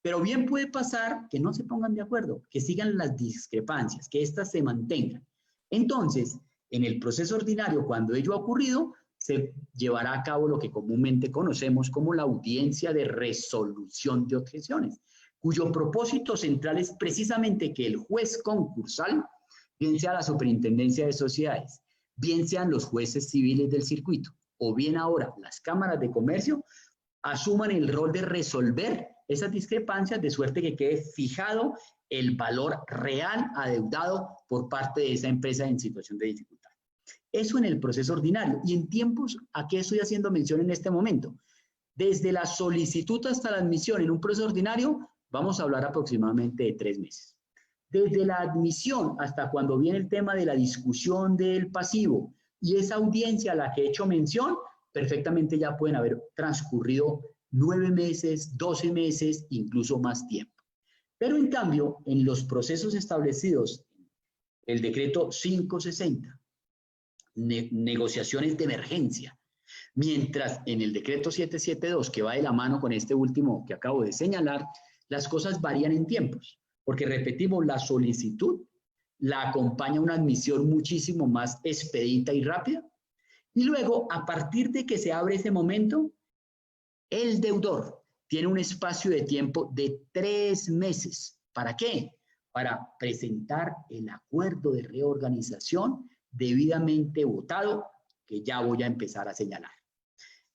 Pero bien puede pasar que no se pongan de acuerdo, que sigan las discrepancias, que éstas se mantengan. Entonces, en el proceso ordinario, cuando ello ha ocurrido, se llevará a cabo lo que comúnmente conocemos como la audiencia de resolución de objeciones, cuyo propósito central es precisamente que el juez concursal, bien sea la Superintendencia de Sociedades, bien sean los jueces civiles del circuito, o bien ahora las cámaras de comercio, asuman el rol de resolver esas discrepancias de suerte que quede fijado el valor real adeudado por parte de esa empresa en situación de dificultad. Eso en el proceso ordinario. Y en tiempos, ¿a qué estoy haciendo mención en este momento? Desde la solicitud hasta la admisión en un proceso ordinario, vamos a hablar aproximadamente de 3 meses. Desde la admisión hasta cuando viene el tema de la discusión del pasivo y esa audiencia a la que he hecho mención, perfectamente ya pueden haber transcurrido 9 meses, 12 meses, incluso más tiempo. Pero en cambio, en los procesos establecidos, el decreto 560, negociaciones de emergencia, mientras en el decreto 772, que va de la mano con este último que acabo de señalar, las cosas varían en tiempos, porque repetimos, la solicitud la acompaña una admisión muchísimo más expedita y rápida, y luego, a partir de que se abre ese momento, el deudor tiene un espacio de tiempo de 3 meses. ¿Para qué? Para presentar el acuerdo de reorganización debidamente votado, que ya voy a empezar a señalar.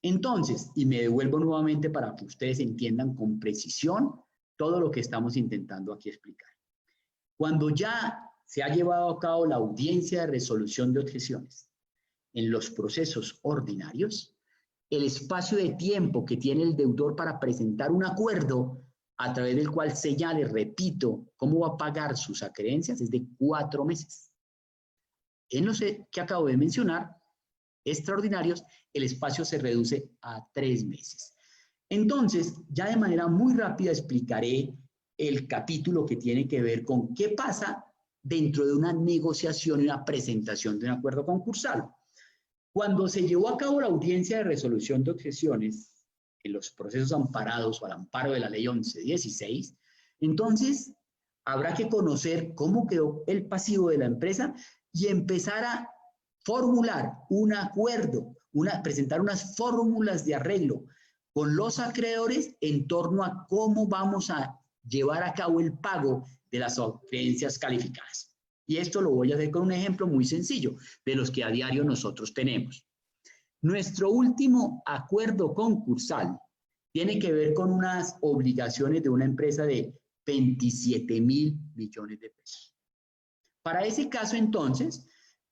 Entonces, y me devuelvo nuevamente para que ustedes entiendan con precisión todo lo que estamos intentando aquí explicar. Cuando ya se ha llevado a cabo la audiencia de resolución de objeciones en los procesos ordinarios, el espacio de tiempo que tiene el deudor para presentar un acuerdo a través del cual señale, repito, cómo va a pagar sus acreencias es de 4 meses. En los que acabo de mencionar, extraordinarios, el espacio se reduce a 3 meses. Entonces, ya de manera muy rápida explicaré el capítulo que tiene que ver con qué pasa dentro de una negociación y una presentación de un acuerdo concursal. Cuando se llevó a cabo la audiencia de resolución de objeciones en los procesos amparados o al amparo de la ley 1116, entonces habrá que conocer cómo quedó el pasivo de la empresa y empezar a formular un acuerdo, presentar unas fórmulas de arreglo con los acreedores en torno a cómo vamos a llevar a cabo el pago de las creencias calificadas. Y esto lo voy a hacer con un ejemplo muy sencillo, de los que a diario nosotros tenemos. Nuestro último acuerdo concursal tiene que ver con unas obligaciones de una empresa de 27.000 millones de pesos. Para ese caso, entonces,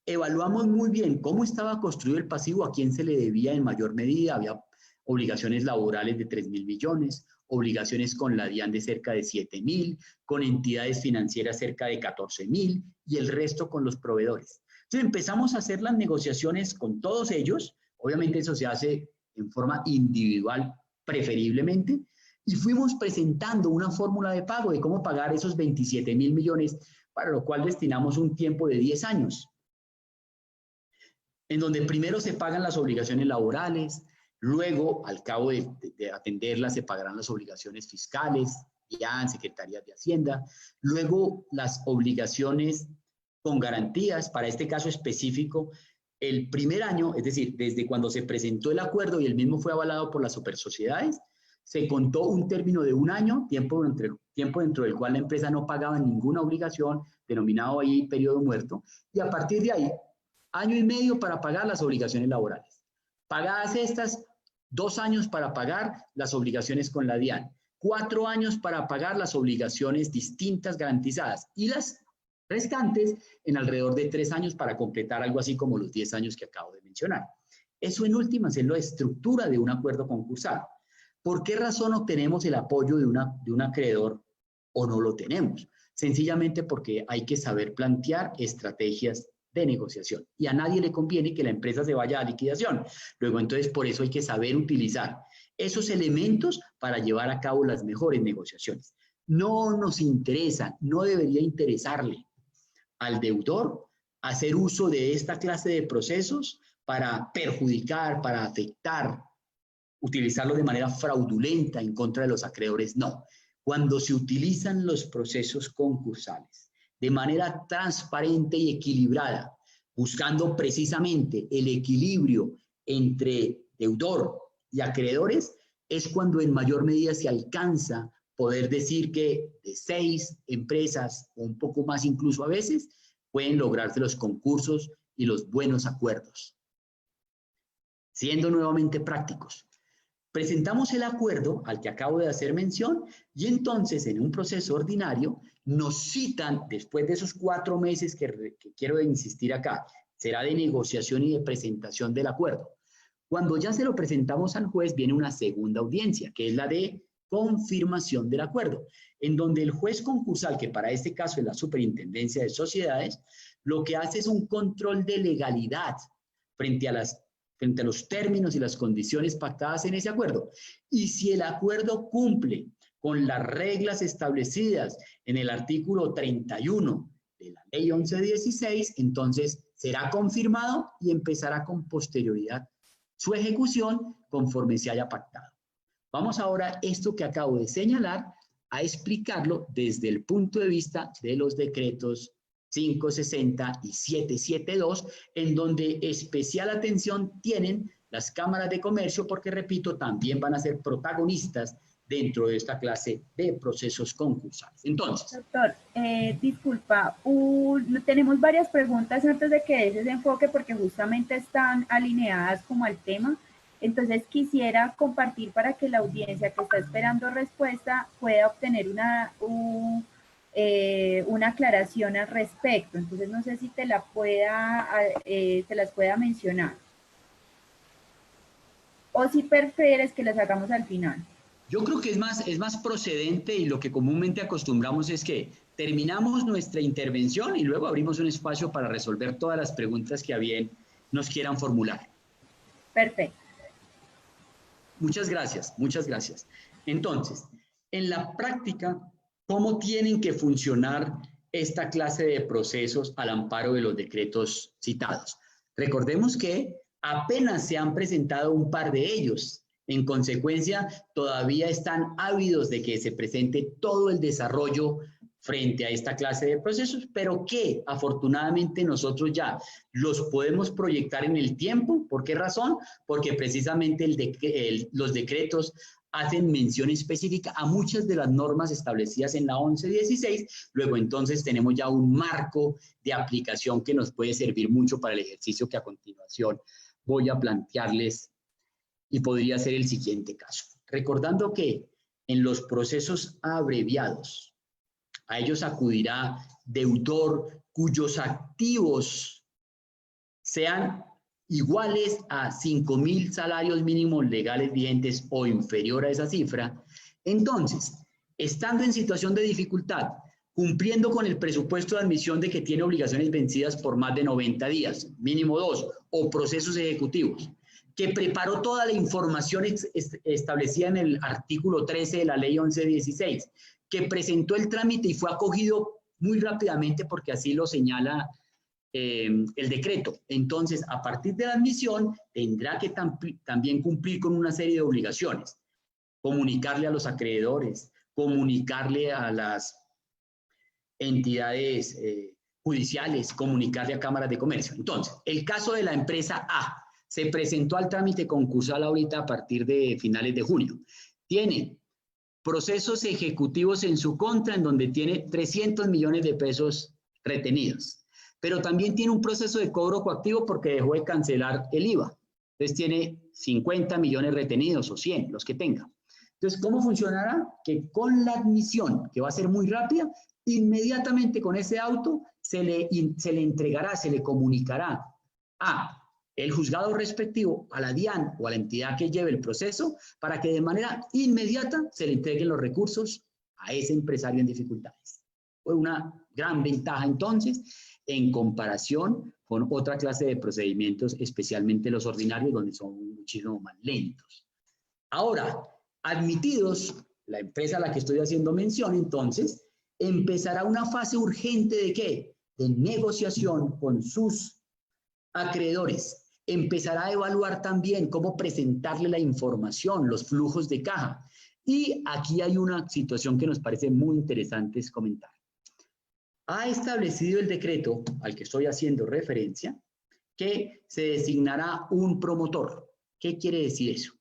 evaluamos muy bien cómo estaba construido el pasivo, a quién se le debía en mayor medida. Había obligaciones laborales de 3.000 millones, obligaciones con la DIAN de cerca de 7.000, con entidades financieras cerca de 14.000 y el resto con los proveedores. Entonces empezamos a hacer las negociaciones con todos ellos. Obviamente eso se hace en forma individual preferiblemente, y fuimos presentando una fórmula de pago de cómo pagar esos 27.000 millones, para lo cual destinamos un tiempo de 10 años, en donde primero se pagan las obligaciones laborales, luego, al cabo de atenderlas, se pagarán las obligaciones fiscales, DIAN, Secretarías de Hacienda, luego las obligaciones con garantías, para este caso específico, el primer año, es decir, desde cuando se presentó el acuerdo y el mismo fue avalado por las supersociedades, se contó un término de 1 año, tiempo dentro del cual la empresa no pagaba ninguna obligación, denominado ahí periodo muerto, y a partir de ahí, 1 año y medio para pagar las obligaciones laborales. Pagadas estas, 2 años para pagar las obligaciones con la DIAN, 4 años para pagar las obligaciones distintas garantizadas y las restantes en alrededor de 3 años para completar algo así como los 10 años que acabo de mencionar. Eso en últimas es la estructura de un acuerdo concursal. ¿Por qué razón obtenemos el apoyo de un acreedor o no lo tenemos? Sencillamente porque hay que saber plantear estrategias de negociación y a nadie le conviene que la empresa se vaya a liquidación. Luego, entonces, por eso hay que saber utilizar esos elementos para llevar a cabo las mejores negociaciones. No nos interesa, no debería interesarle al deudor hacer uso de esta clase de procesos para perjudicar, para afectar, utilizarlo de manera fraudulenta en contra de los acreedores. No. Cuando se utilizan los procesos concursales de manera transparente y equilibrada, buscando precisamente el equilibrio entre deudor y acreedores, es cuando en mayor medida se alcanza poder decir que de 6 empresas o un poco más incluso a veces pueden lograrse los concursos y los buenos acuerdos. Siendo nuevamente prácticos, presentamos el acuerdo al que acabo de hacer mención y entonces en un proceso ordinario nos citan, después de esos 4 meses que quiero insistir acá, será de negociación y de presentación del acuerdo. Cuando ya se lo presentamos al juez, viene una segunda audiencia, que es la de confirmación del acuerdo, en donde el juez concursal, que para este caso es la Superintendencia de Sociedades, lo que hace es un control de legalidad frente a los términos y las condiciones pactadas en ese acuerdo. Y si el acuerdo cumple con las reglas establecidas en el artículo 31 de la ley 1116, entonces será confirmado y empezará con posterioridad su ejecución conforme se haya pactado. Vamos ahora, esto que acabo de señalar, a explicarlo desde el punto de vista de los decretos 560 y 772, en donde especial atención tienen las cámaras de comercio, porque, repito, también van a ser protagonistas dentro de esta clase de procesos concursales. Entonces. Doctor, disculpa, tenemos varias preguntas antes de que des ese enfoque, porque justamente están alineadas como al tema. Entonces quisiera compartir para que la audiencia que está esperando respuesta pueda obtener una aclaración al respecto. Entonces no sé si te las pueda mencionar. o si prefieres que las hagamos al final. Yo creo que es más procedente, y lo que comúnmente acostumbramos es que terminamos nuestra intervención y luego abrimos un espacio para resolver todas las preguntas que a bien nos quieran formular. Perfecto. Muchas gracias, muchas gracias. Entonces, en la práctica, ¿cómo tienen que funcionar esta clase de procesos al amparo de los decretos citados? Recordemos que apenas se han presentado un par de ellos. En consecuencia, todavía están ávidos de que se presente todo el desarrollo frente a esta clase de procesos, pero que afortunadamente nosotros ya los podemos proyectar en el tiempo. ¿Por qué razón? Porque precisamente los decretos hacen mención específica a muchas de las normas establecidas en la 1116. Luego entonces tenemos ya un marco de aplicación que nos puede servir mucho para el ejercicio que a continuación voy a plantearles, y podría ser el siguiente caso. Recordando que en los procesos abreviados, a ellos acudirá deudor cuyos activos sean iguales a 5.000 salarios mínimos legales vigentes o inferior a esa cifra. Entonces, estando en situación de dificultad, cumpliendo con el presupuesto de admisión de que tiene obligaciones vencidas por más de 90 días, mínimo 2, o procesos ejecutivos, que preparó toda la información establecida en el artículo 13 de la ley 1116, que presentó el trámite y fue acogido muy rápidamente porque así lo señala el decreto. Entonces, a partir de la admisión, tendrá que también cumplir con una serie de obligaciones. Comunicarle a los acreedores, comunicarle a las entidades judiciales, comunicarle a cámaras de comercio. Entonces, el caso de la empresa A se presentó al trámite concursal ahorita a partir de finales de junio. Tiene procesos ejecutivos en su contra en donde tiene 300 millones de pesos retenidos. Pero también tiene un proceso de cobro coactivo porque dejó de cancelar el IVA. Entonces tiene 50 millones retenidos o 100, los que tenga. Entonces, ¿cómo funcionará? Que con la admisión, que va a ser muy rápida, inmediatamente con ese auto se le entregará, se le comunicará a el juzgado respectivo, a la DIAN o a la entidad que lleve el proceso, para que de manera inmediata se le entreguen los recursos a ese empresario en dificultades. Fue una gran ventaja entonces en comparación con otra clase de procedimientos, especialmente los ordinarios, donde son muchísimo más lentos. Ahora, admitidos, la empresa a la que estoy haciendo mención, entonces, empezará una fase urgente ¿de qué? De negociación con sus acreedores. Empezará a evaluar también cómo presentarle la información, los flujos de caja. Y aquí hay una situación que nos parece muy interesante comentar. Ha establecido el decreto al que estoy haciendo referencia que se designará un promotor. ¿Qué quiere decir eso?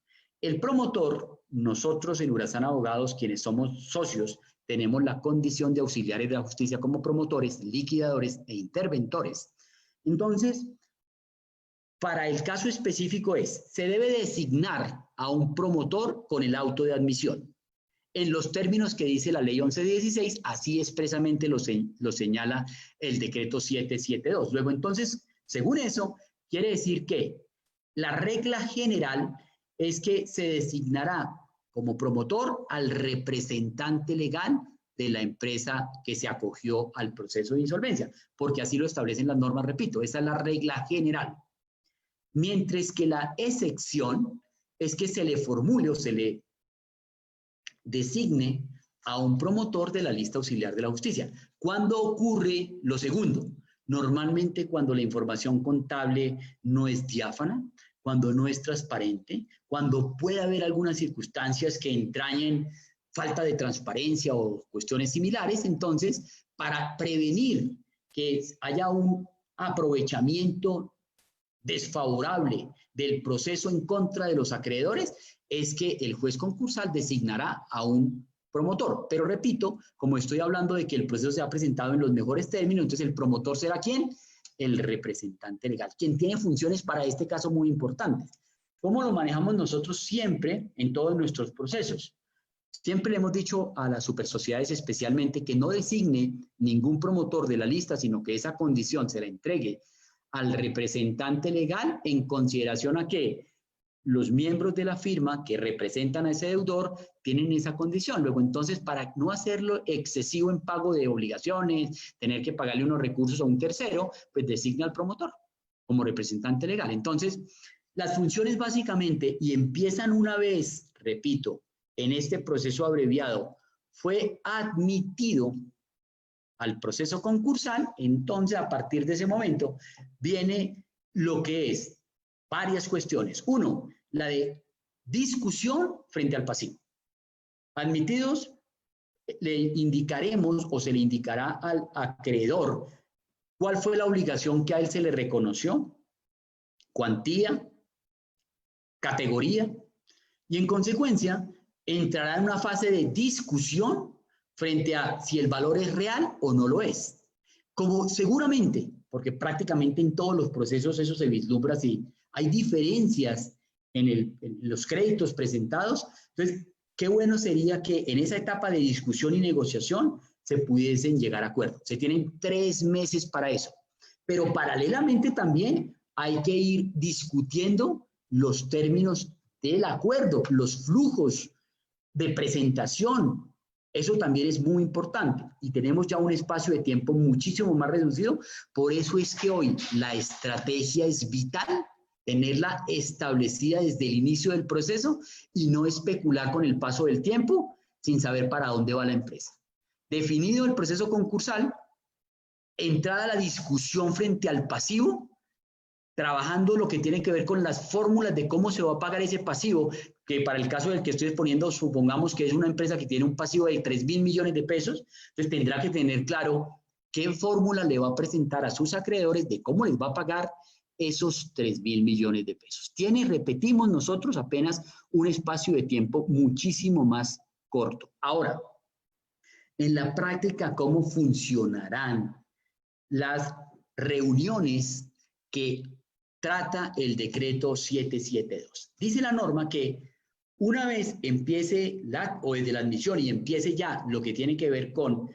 El promotor, nosotros en Urazán Abogados, quienes somos socios, tenemos la condición de auxiliares de la justicia como promotores, liquidadores e interventores. Entonces, para el caso específico se debe designar a un promotor con el auto de admisión. En los términos que dice la ley 1116, así expresamente lo señala el decreto 772. Luego, entonces, según eso, quiere decir que la regla general es que se designará como promotor al representante legal de la empresa que se acogió al proceso de insolvencia, porque así lo establecen las normas, repito, esa es la regla general. Mientras que la excepción es que se le formule o se le designe a un promotor de la lista auxiliar de la justicia. ¿Cuándo ocurre lo segundo? Normalmente cuando la información contable no es diáfana, cuando no es transparente, cuando puede haber algunas circunstancias que entrañen falta de transparencia o cuestiones similares. Entonces, para prevenir que haya un aprovechamiento desfavorable del proceso en contra de los acreedores, es que el juez concursal designará a un promotor. Pero repito, como estoy hablando de que el proceso se ha presentado en los mejores términos, entonces el promotor será ¿quién? El representante legal, quien tiene funciones para este caso muy importantes. ¿Cómo lo manejamos nosotros siempre en todos nuestros procesos? Siempre le hemos dicho a las supersociedades especialmente que no designe ningún promotor de la lista, sino que esa condición se la entregue al representante legal en consideración a que los miembros de la firma que representan a ese deudor tienen esa condición. Luego, entonces, para no hacerlo excesivo en pago de obligaciones, tener que pagarle unos recursos a un tercero, pues designa al promotor como representante legal. Entonces, las funciones básicamente, y empiezan una vez, repito, en este proceso abreviado, fue admitido al proceso concursal, entonces a partir de ese momento viene lo que es varias cuestiones. Uno, la de discusión frente al pasivo. Admitidos, le indicaremos o se le indicará al acreedor cuál fue la obligación que a él se le reconoció, cuantía, categoría, y en consecuencia entrará en una fase de discusión frente a si el valor es real o no lo es. Como seguramente, porque prácticamente en todos los procesos eso se vislumbra así, hay diferencias en los créditos presentados, entonces qué bueno sería que en esa etapa de discusión y negociación se pudiesen llegar a acuerdo. Se tienen 3 meses para eso, pero paralelamente también hay que ir discutiendo los términos del acuerdo, los flujos de presentación. Eso también es muy importante y tenemos ya un espacio de tiempo muchísimo más reducido. Por eso es que hoy la estrategia es vital, tenerla establecida desde el inicio del proceso y no especular con el paso del tiempo sin saber para dónde va la empresa. Definido el proceso concursal, entrada a la discusión frente al pasivo, trabajando lo que tiene que ver con las fórmulas de cómo se va a pagar ese pasivo, que para el caso del que estoy exponiendo, supongamos que es una empresa que tiene un pasivo de 3.000 millones de pesos, entonces tendrá que tener claro qué fórmula le va a presentar a sus acreedores de cómo les va a pagar esos 3.000 millones de pesos. Tiene, repetimos nosotros, apenas un espacio de tiempo muchísimo más corto. Ahora, en la práctica, ¿cómo funcionarán las reuniones que trata el decreto 772? Dice la norma que una vez empiece o desde la admisión y empiece ya lo que tiene que ver con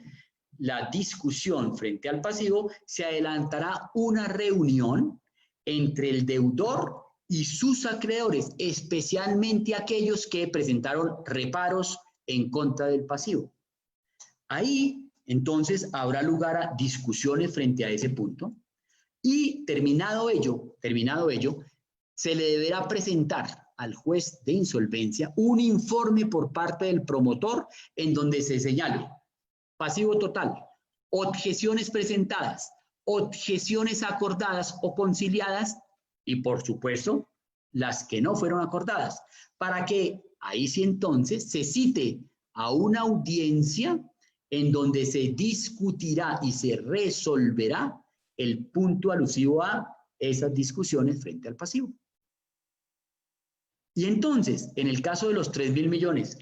la discusión frente al pasivo, se adelantará una reunión entre el deudor y sus acreedores, especialmente aquellos que presentaron reparos en contra del pasivo. Ahí, entonces, habrá lugar a discusiones frente a ese punto y terminado ello, se le deberá presentar al juez de insolvencia un informe por parte del promotor en donde se señale pasivo total, objeciones presentadas, objeciones acordadas o conciliadas y, por supuesto, las que no fueron acordadas, para que ahí sí entonces se cite a una audiencia en donde se discutirá y se resolverá el punto alusivo a esas discusiones frente al pasivo. Y entonces, en el caso de los 3.000 millones,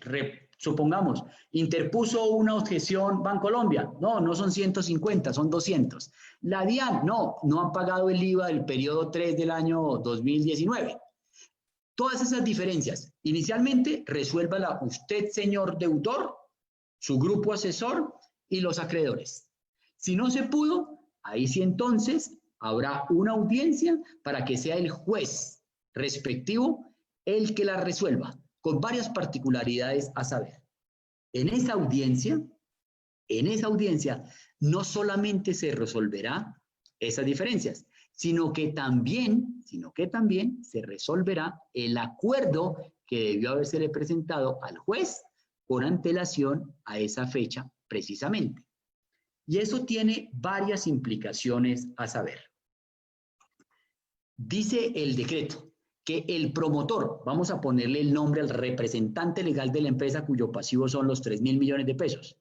supongamos, interpuso una objeción Bancolombia. No son 150, son 200. La DIAN, no han pagado el IVA del periodo 3 del año 2019. Todas esas diferencias, inicialmente, resuélvala usted, señor deudor, su grupo asesor y los acreedores. Si no se pudo, ahí sí entonces habrá una audiencia para que sea el juez respectivo el que la resuelva, con varias particularidades a saber. En esa audiencia, no solamente se resolverá esas diferencias, sino que también se resolverá el acuerdo que debió habérsele presentado al juez con antelación a esa fecha precisamente. Y eso tiene varias implicaciones a saber. Dice el decreto que el promotor, vamos a ponerle el nombre al representante legal de la empresa cuyo pasivo son los 3.000 millones de pesos,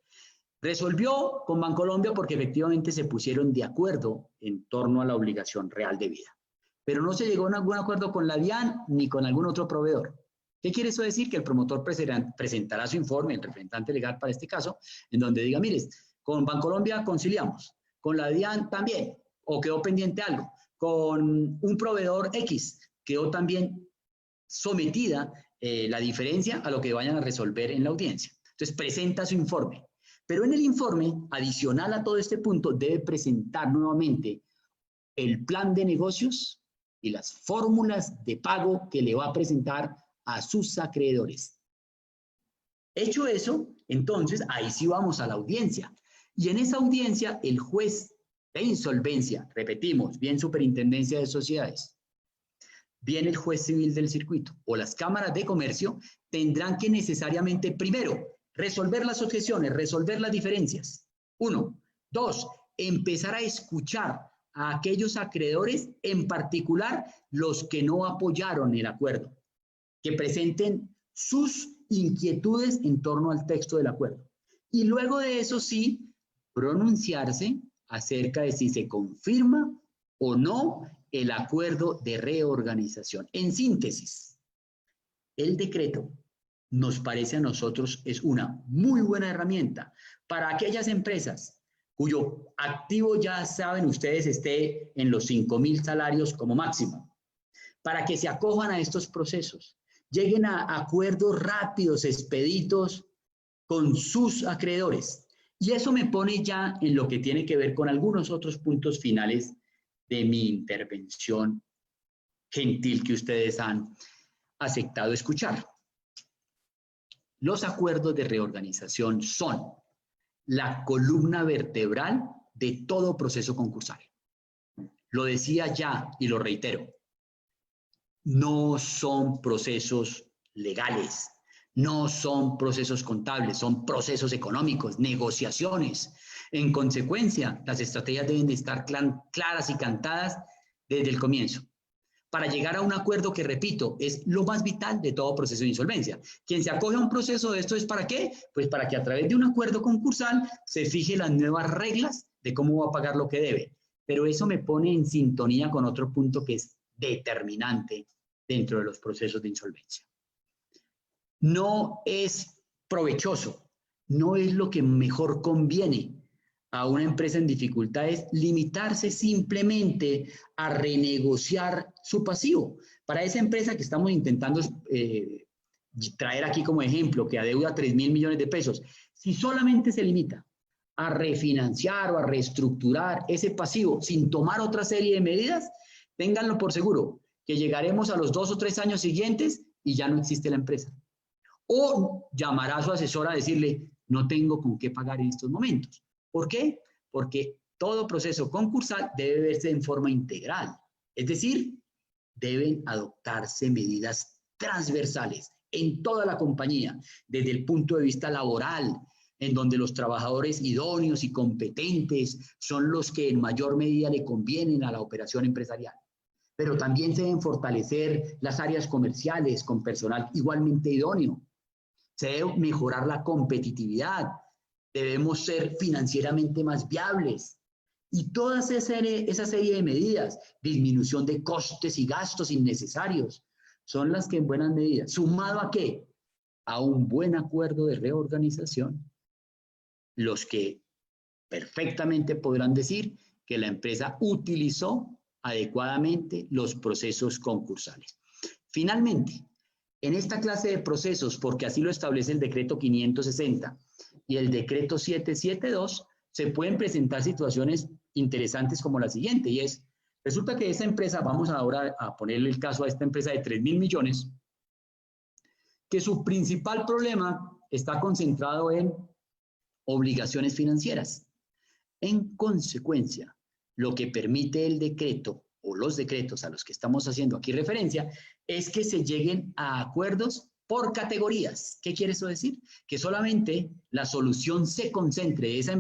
resolvió con Bancolombia porque efectivamente se pusieron de acuerdo en torno a la obligación real de vida. Pero no se llegó a algún acuerdo con la DIAN ni con algún otro proveedor. ¿Qué quiere eso decir? Que el promotor presentará su informe, el representante legal para este caso, en donde diga, mire, con Bancolombia conciliamos, con la DIAN también, o quedó pendiente algo, con un proveedor X, quedó también sometida la diferencia a lo que vayan a resolver en la audiencia. Entonces presenta su informe. Pero en el informe, adicional a todo este punto, debe presentar nuevamente el plan de negocios y las fórmulas de pago que le va a presentar a sus acreedores. Hecho eso, entonces ahí sí vamos a la audiencia. Y en esa audiencia el juez de insolvencia, repetimos, bien Superintendencia de Sociedades, bien el juez civil del circuito o las cámaras de comercio tendrán que necesariamente primero resolver las objeciones, resolver las diferencias. 1. 2. Empezar a escuchar a aquellos acreedores, en particular los que no apoyaron el acuerdo, que presenten sus inquietudes en torno al texto del acuerdo. Y luego de eso sí, pronunciarse acerca de si se confirma o no el acuerdo de reorganización. En síntesis, el decreto nos parece a nosotros es una muy buena herramienta para aquellas empresas cuyo activo, ya saben ustedes, esté en los 5.000 salarios como máximo, para que se acojan a estos procesos, lleguen a acuerdos rápidos, expeditos con sus acreedores. Y eso me pone ya en lo que tiene que ver con algunos otros puntos finales de mi intervención gentil que ustedes han aceptado escuchar. Los acuerdos de reorganización son la columna vertebral de todo proceso concursal. Lo decía ya y lo reitero, no son procesos legales, no son procesos contables, son procesos económicos, negociaciones. En consecuencia, las estrategias deben de estar claras y cantadas desde el comienzo, para llegar a un acuerdo que, repito, es lo más vital de todo proceso de insolvencia. Quien se acoge a un proceso de esto es ¿para qué? Pues para que a través de un acuerdo concursal se fije las nuevas reglas de cómo va a pagar lo que debe. Pero eso me pone en sintonía con otro punto que es determinante dentro de los procesos de insolvencia. No es provechoso, no es lo que mejor conviene a una empresa en dificultades limitarse simplemente a renegociar su pasivo. Para esa empresa que estamos intentando traer aquí como ejemplo, que adeuda 3.000 millones de pesos, si solamente se limita a refinanciar o a reestructurar ese pasivo sin tomar otra serie de medidas, ténganlo por seguro, que llegaremos a los 2 o 3 años siguientes y ya no existe la empresa. O llamará a su asesor a decirle, no tengo con qué pagar en estos momentos. ¿Por qué? Porque todo proceso concursal debe verse en forma integral. Es decir, deben adoptarse medidas transversales en toda la compañía, desde el punto de vista laboral, en donde los trabajadores idóneos y competentes son los que en mayor medida le convienen a la operación empresarial. Pero también se deben fortalecer las áreas comerciales con personal igualmente idóneo. Se debe mejorar la competitividad. Debemos ser financieramente más viables. Y toda esa serie de medidas, disminución de costes y gastos innecesarios, son las que en buena medida, ¿sumado a qué? A un buen acuerdo de reorganización, los que perfectamente podrán decir que la empresa utilizó adecuadamente los procesos concursales. Finalmente, en esta clase de procesos, porque así lo establece el decreto 560 y el decreto 772, se pueden presentar situaciones interesantes como la siguiente, y es, resulta que esta empresa, vamos ahora a ponerle el caso a esta empresa de 3.000 millones, que su principal problema está concentrado en obligaciones financieras. En consecuencia, lo que permite el decreto o los decretos a los que estamos haciendo aquí referencia es que se lleguen a acuerdos por categorías. ¿Qué quiere eso decir? Que solamente la solución se concentre de esa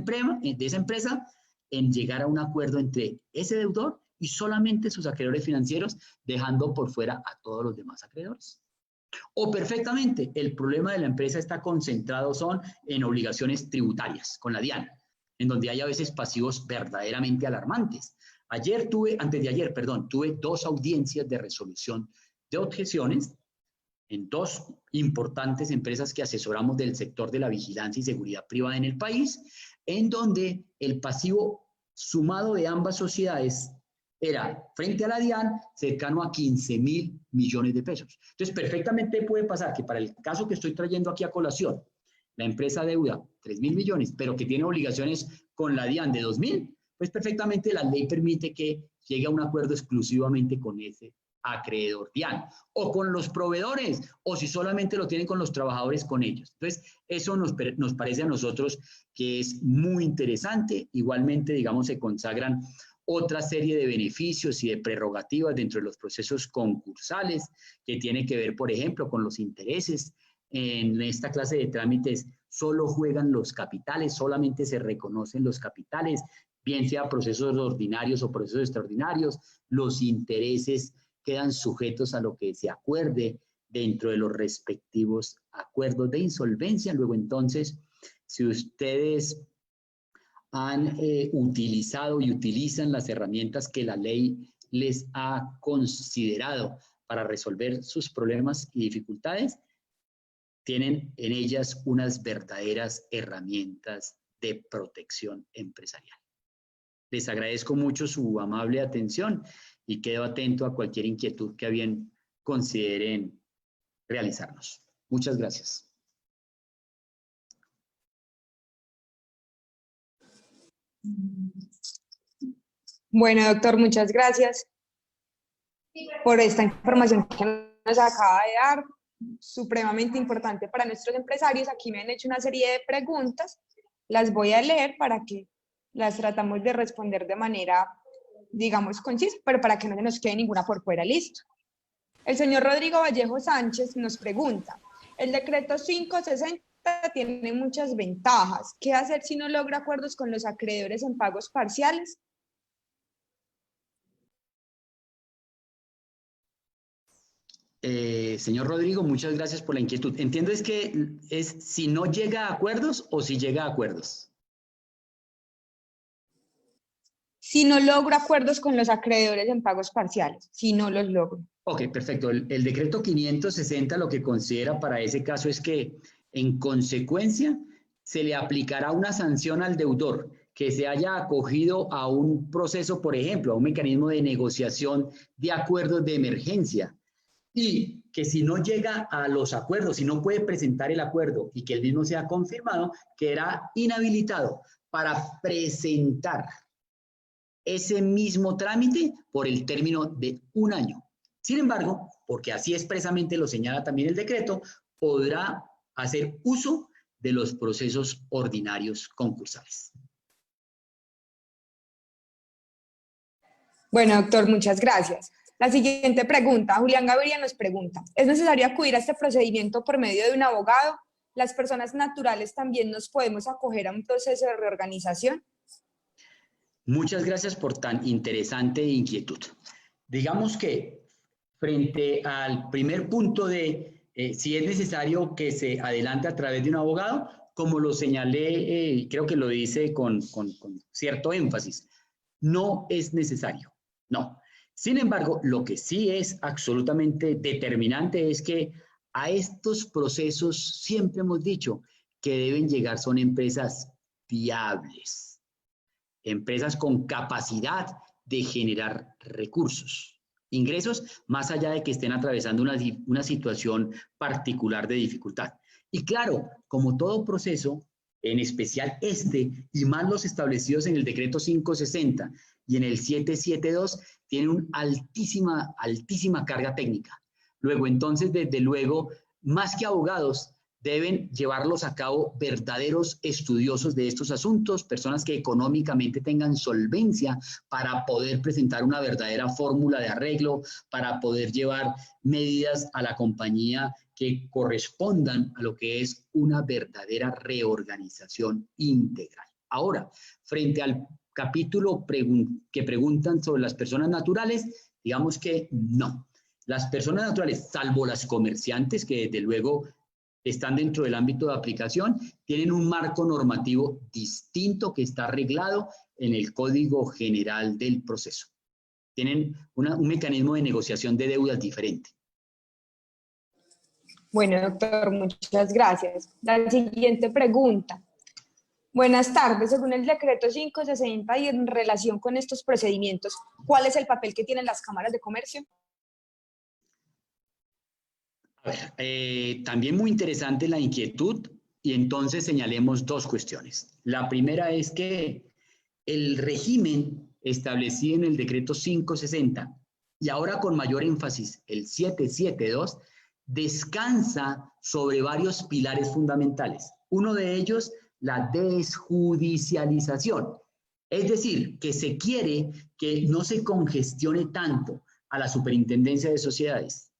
empresa en llegar a un acuerdo entre ese deudor y solamente sus acreedores financieros, dejando por fuera a todos los demás acreedores. O perfectamente, el problema de la empresa está concentrado en obligaciones tributarias con la DIAN, en donde hay a veces pasivos verdaderamente alarmantes. Antes de ayer, tuve 2 audiencias de resolución de objeciones en 2 importantes empresas que asesoramos del sector de la vigilancia y seguridad privada en el país, en donde el pasivo sumado de ambas sociedades era, frente a la DIAN, cercano a 15.000 millones de pesos. Entonces, perfectamente puede pasar que para el caso que estoy trayendo aquí a colación, la empresa deuda 3.000 millones, pero que tiene obligaciones con la DIAN de 2.000, pues perfectamente la ley permite que llegue a un acuerdo exclusivamente con ese acreedor DIAN, o con los proveedores, o si solamente lo tienen con los trabajadores, con ellos. Entonces, eso nos parece a nosotros que es muy interesante. Igualmente, digamos, se consagran otra serie de beneficios y de prerrogativas dentro de los procesos concursales, que tiene que ver, por ejemplo, con los intereses. En esta clase de trámites solo juegan los capitales, solamente se reconocen los capitales, bien sea procesos ordinarios o procesos extraordinarios. Los intereses quedan sujetos a lo que se acuerde dentro de los respectivos acuerdos de insolvencia. Luego, entonces, si ustedes han utilizado y utilizan las herramientas que la ley les ha considerado para resolver sus problemas y dificultades, tienen en ellas unas verdaderas herramientas de protección empresarial. Les agradezco mucho su amable atención y quedo atento a cualquier inquietud que a bien consideren realizarnos. Muchas gracias. Bueno, doctor, muchas gracias por esta información que nos acaba de dar, supremamente importante para nuestros empresarios. Aquí me han hecho una serie de preguntas, las voy a leer para que las tratamos de responder de manera, digamos, concisa, pero para que no se nos quede ninguna por fuera. Listo. El señor Rodrigo Vallejo Sánchez nos pregunta, el decreto 560 tiene muchas ventajas. ¿Qué hacer si no logra acuerdos con los acreedores en pagos parciales? Señor Rodrigo, muchas gracias por la inquietud. Entiendo es que es si no llega a acuerdos o si llega a acuerdos. Si no logro acuerdos con los acreedores en pagos parciales, si no los logro. Ok, perfecto. El decreto 560 lo que considera para ese caso es que, en consecuencia, se le aplicará una sanción al deudor que se haya acogido a un proceso, por ejemplo, a un mecanismo de negociación de acuerdos de emergencia, y que si no llega a los acuerdos, si no puede presentar el acuerdo y que el mismo sea confirmado, quedará inhabilitado para presentar ese mismo trámite por el término de 1 año. Sin embargo, porque así expresamente lo señala también el decreto, podrá hacer uso de los procesos ordinarios concursales. Bueno, doctor, muchas gracias. La siguiente pregunta, Julián Gaviria nos pregunta, ¿es necesario acudir a este procedimiento por medio de un abogado? ¿Las personas naturales también nos podemos acoger a un proceso de reorganización? Muchas gracias por tan interesante inquietud. Digamos que frente al primer punto de si es necesario que se adelante a través de un abogado, como lo señalé, creo que lo dice con cierto énfasis, no es necesario, no. Sin embargo, lo que sí es absolutamente determinante es que a estos procesos siempre hemos dicho que deben llegar son empresas viables, empresas con capacidad de generar recursos, ingresos, más allá de que estén atravesando una situación particular de dificultad. Y claro, como todo proceso, en especial este, y más los establecidos en el decreto 560 y en el 772, tienen una altísima carga técnica. Luego, entonces, desde luego, más que abogados, deben llevarlos a cabo verdaderos estudiosos de estos asuntos, personas que económicamente tengan solvencia para poder presentar una verdadera fórmula de arreglo, para poder llevar medidas a la compañía que correspondan a lo que es una verdadera reorganización integral. Ahora, frente al capítulo que preguntan sobre las personas naturales, digamos que no. Las personas naturales, salvo las comerciantes, que desde luego están dentro del ámbito de aplicación, tienen un marco normativo distinto que está arreglado en el Código General del Proceso. Tienen un mecanismo de negociación de deudas diferente. Bueno, doctor, muchas gracias. La siguiente pregunta. Buenas tardes. Según el decreto 560 y en relación con estos procedimientos, ¿cuál es el papel que tienen las cámaras de comercio? A ver, también muy interesante la inquietud, y entonces señalemos dos cuestiones. La primera es que el régimen establecido en el decreto 560 y ahora con mayor énfasis el 772, descansa sobre varios pilares fundamentales. Uno de ellos, la desjudicialización. Es decir, que se quiere que no se congestione tanto a la Superintendencia de Sociedades,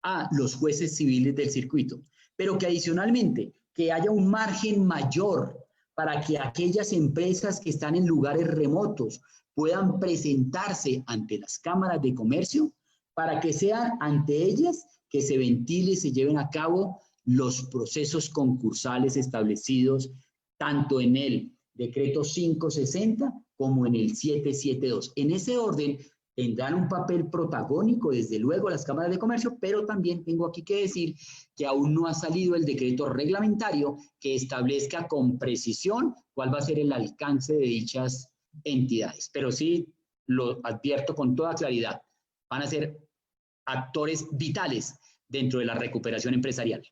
a los jueces civiles del circuito, pero que adicionalmente que haya un margen mayor para que aquellas empresas que están en lugares remotos puedan presentarse ante las cámaras de comercio para que sean ante ellas que se ventile y se lleven a cabo los procesos concursales establecidos tanto en el decreto 560 como en el 772. En ese orden tendrán un papel protagónico, desde luego, las cámaras de comercio, pero también tengo aquí que decir que aún no ha salido el decreto reglamentario que establezca con precisión cuál va a ser el alcance de dichas entidades. Pero sí, lo advierto con toda claridad, van a ser actores vitales dentro de la recuperación empresarial.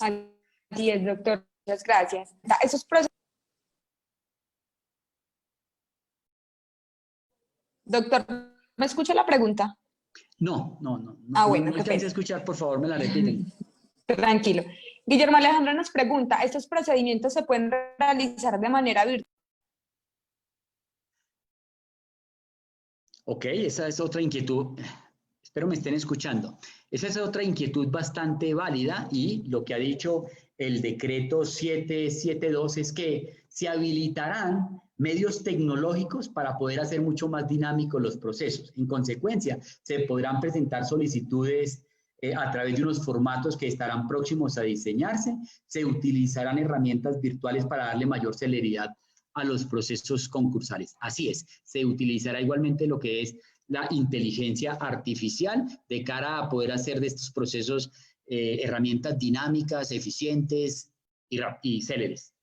Así es, doctor. Muchas gracias. Esos procesos... Doctor, ¿me escucha la pregunta? No Bueno, no alcancé a escuchar, por favor, me la repiten. Tranquilo. Guillermo Alejandro nos pregunta, ¿estos procedimientos se pueden realizar de manera virtual? Ok, esa es otra inquietud. Espero me estén escuchando. Esa es otra inquietud bastante válida y lo que ha dicho el decreto 772 es que se habilitarán medios tecnológicos para poder hacer mucho más dinámicos los procesos. En consecuencia, se podrán presentar solicitudes a través de unos formatos que estarán próximos a diseñarse. Se utilizarán herramientas virtuales para darle mayor celeridad a los procesos concursales. Así es, se utilizará igualmente lo que es la inteligencia artificial de cara a poder hacer de estos procesos herramientas dinámicas, eficientes y céleres.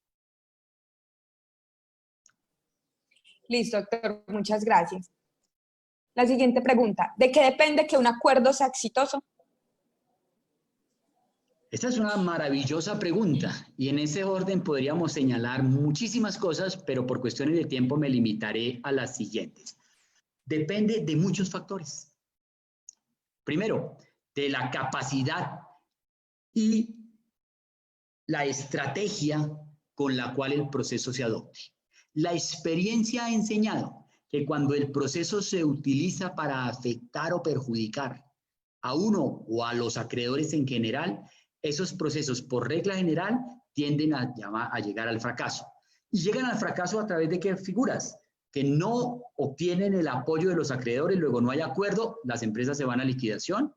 Listo, doctor. Muchas gracias. La siguiente pregunta, ¿de qué depende que un acuerdo sea exitoso? Esta es una maravillosa pregunta y en ese orden podríamos señalar muchísimas cosas, pero por cuestiones de tiempo me limitaré a las siguientes. Depende de muchos factores. Primero, de la capacidad y la estrategia con la cual el proceso se adopte. La experiencia ha enseñado que cuando el proceso se utiliza para afectar o perjudicar a uno o a los acreedores en general, esos procesos, por regla general, tienden a llegar al fracaso. Y llegan al fracaso a través de qué figuras, que no obtienen el apoyo de los acreedores, luego no hay acuerdo, las empresas se van a liquidación,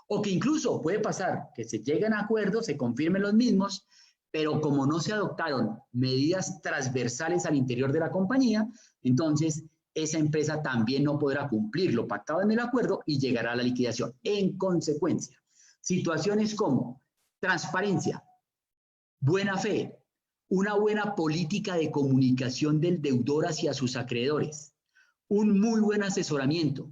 o que incluso puede pasar que se lleguen a acuerdos, se confirmen los mismos, pero como no se adoptaron medidas transversales al interior de la compañía, entonces esa empresa también no podrá cumplir lo pactado en el acuerdo y llegará a la liquidación. En consecuencia, situaciones como transparencia, buena fe, una buena política de comunicación del deudor hacia sus acreedores, un muy buen asesoramiento,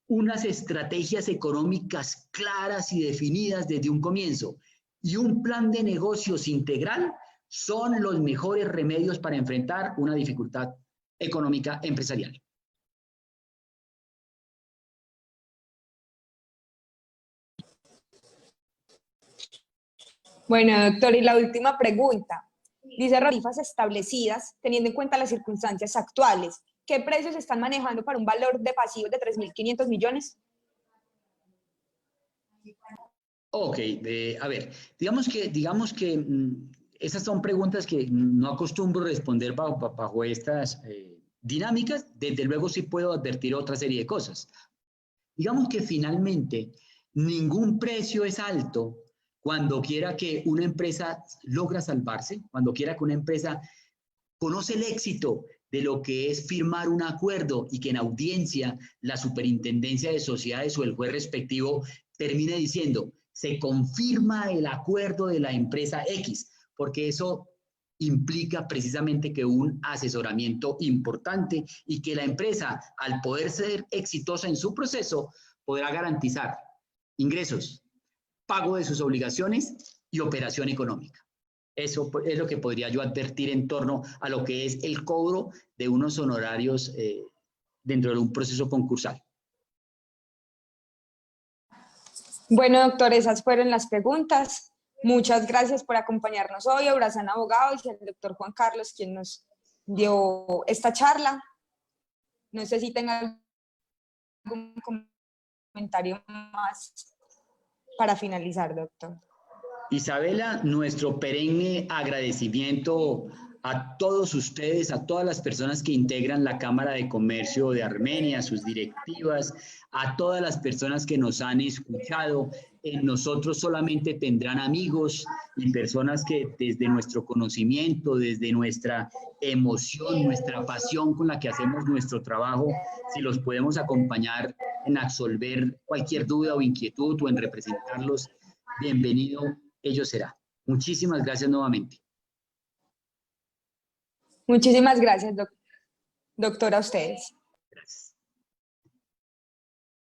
unas estrategias económicas claras y definidas desde un comienzo y un plan de negocios integral son los mejores remedios para enfrentar una dificultad económica empresarial. Bueno, doctor, y la última pregunta. Dice, tarifas establecidas teniendo en cuenta las circunstancias actuales. ¿Qué precios se están manejando para un valor de pasivos de 3.500 millones? Ok, a ver, digamos que esas son preguntas que no acostumbro responder bajo estas dinámicas. Desde luego sí puedo advertir otra serie de cosas. Digamos que finalmente ningún precio es alto cuando quiera que una empresa logra salvarse, cuando quiera que una empresa conoce el éxito de lo que es firmar un acuerdo y que en audiencia la superintendencia de sociedades o el juez respectivo termine diciendo, se confirma el acuerdo de la empresa X, porque eso implica precisamente que un asesoramiento importante y que la empresa, al poder ser exitosa en su proceso, podrá garantizar ingresos, pago de sus obligaciones y operación económica. Eso es lo que podría yo advertir en torno a lo que es el cobro de unos honorarios dentro de un proceso concursal. Bueno, doctor, esas fueron las preguntas. Muchas gracias por acompañarnos hoy, a Urazán Abogados y al doctor Juan Carlos, quien nos dio esta charla. No sé si tengan algún comentario más para finalizar, doctor. Isabela, nuestro perenne agradecimiento a todos ustedes, a todas las personas que integran la Cámara de Comercio de Armenia, sus directivas, a todas las personas que nos han escuchado. En nosotros solamente tendrán amigos y personas que desde nuestro conocimiento, desde nuestra emoción, nuestra pasión con la que hacemos nuestro trabajo, si los podemos acompañar en absolver cualquier duda o inquietud o en representarlos, bienvenido ello será. Muchísimas gracias nuevamente. Muchísimas gracias, doctora, a ustedes.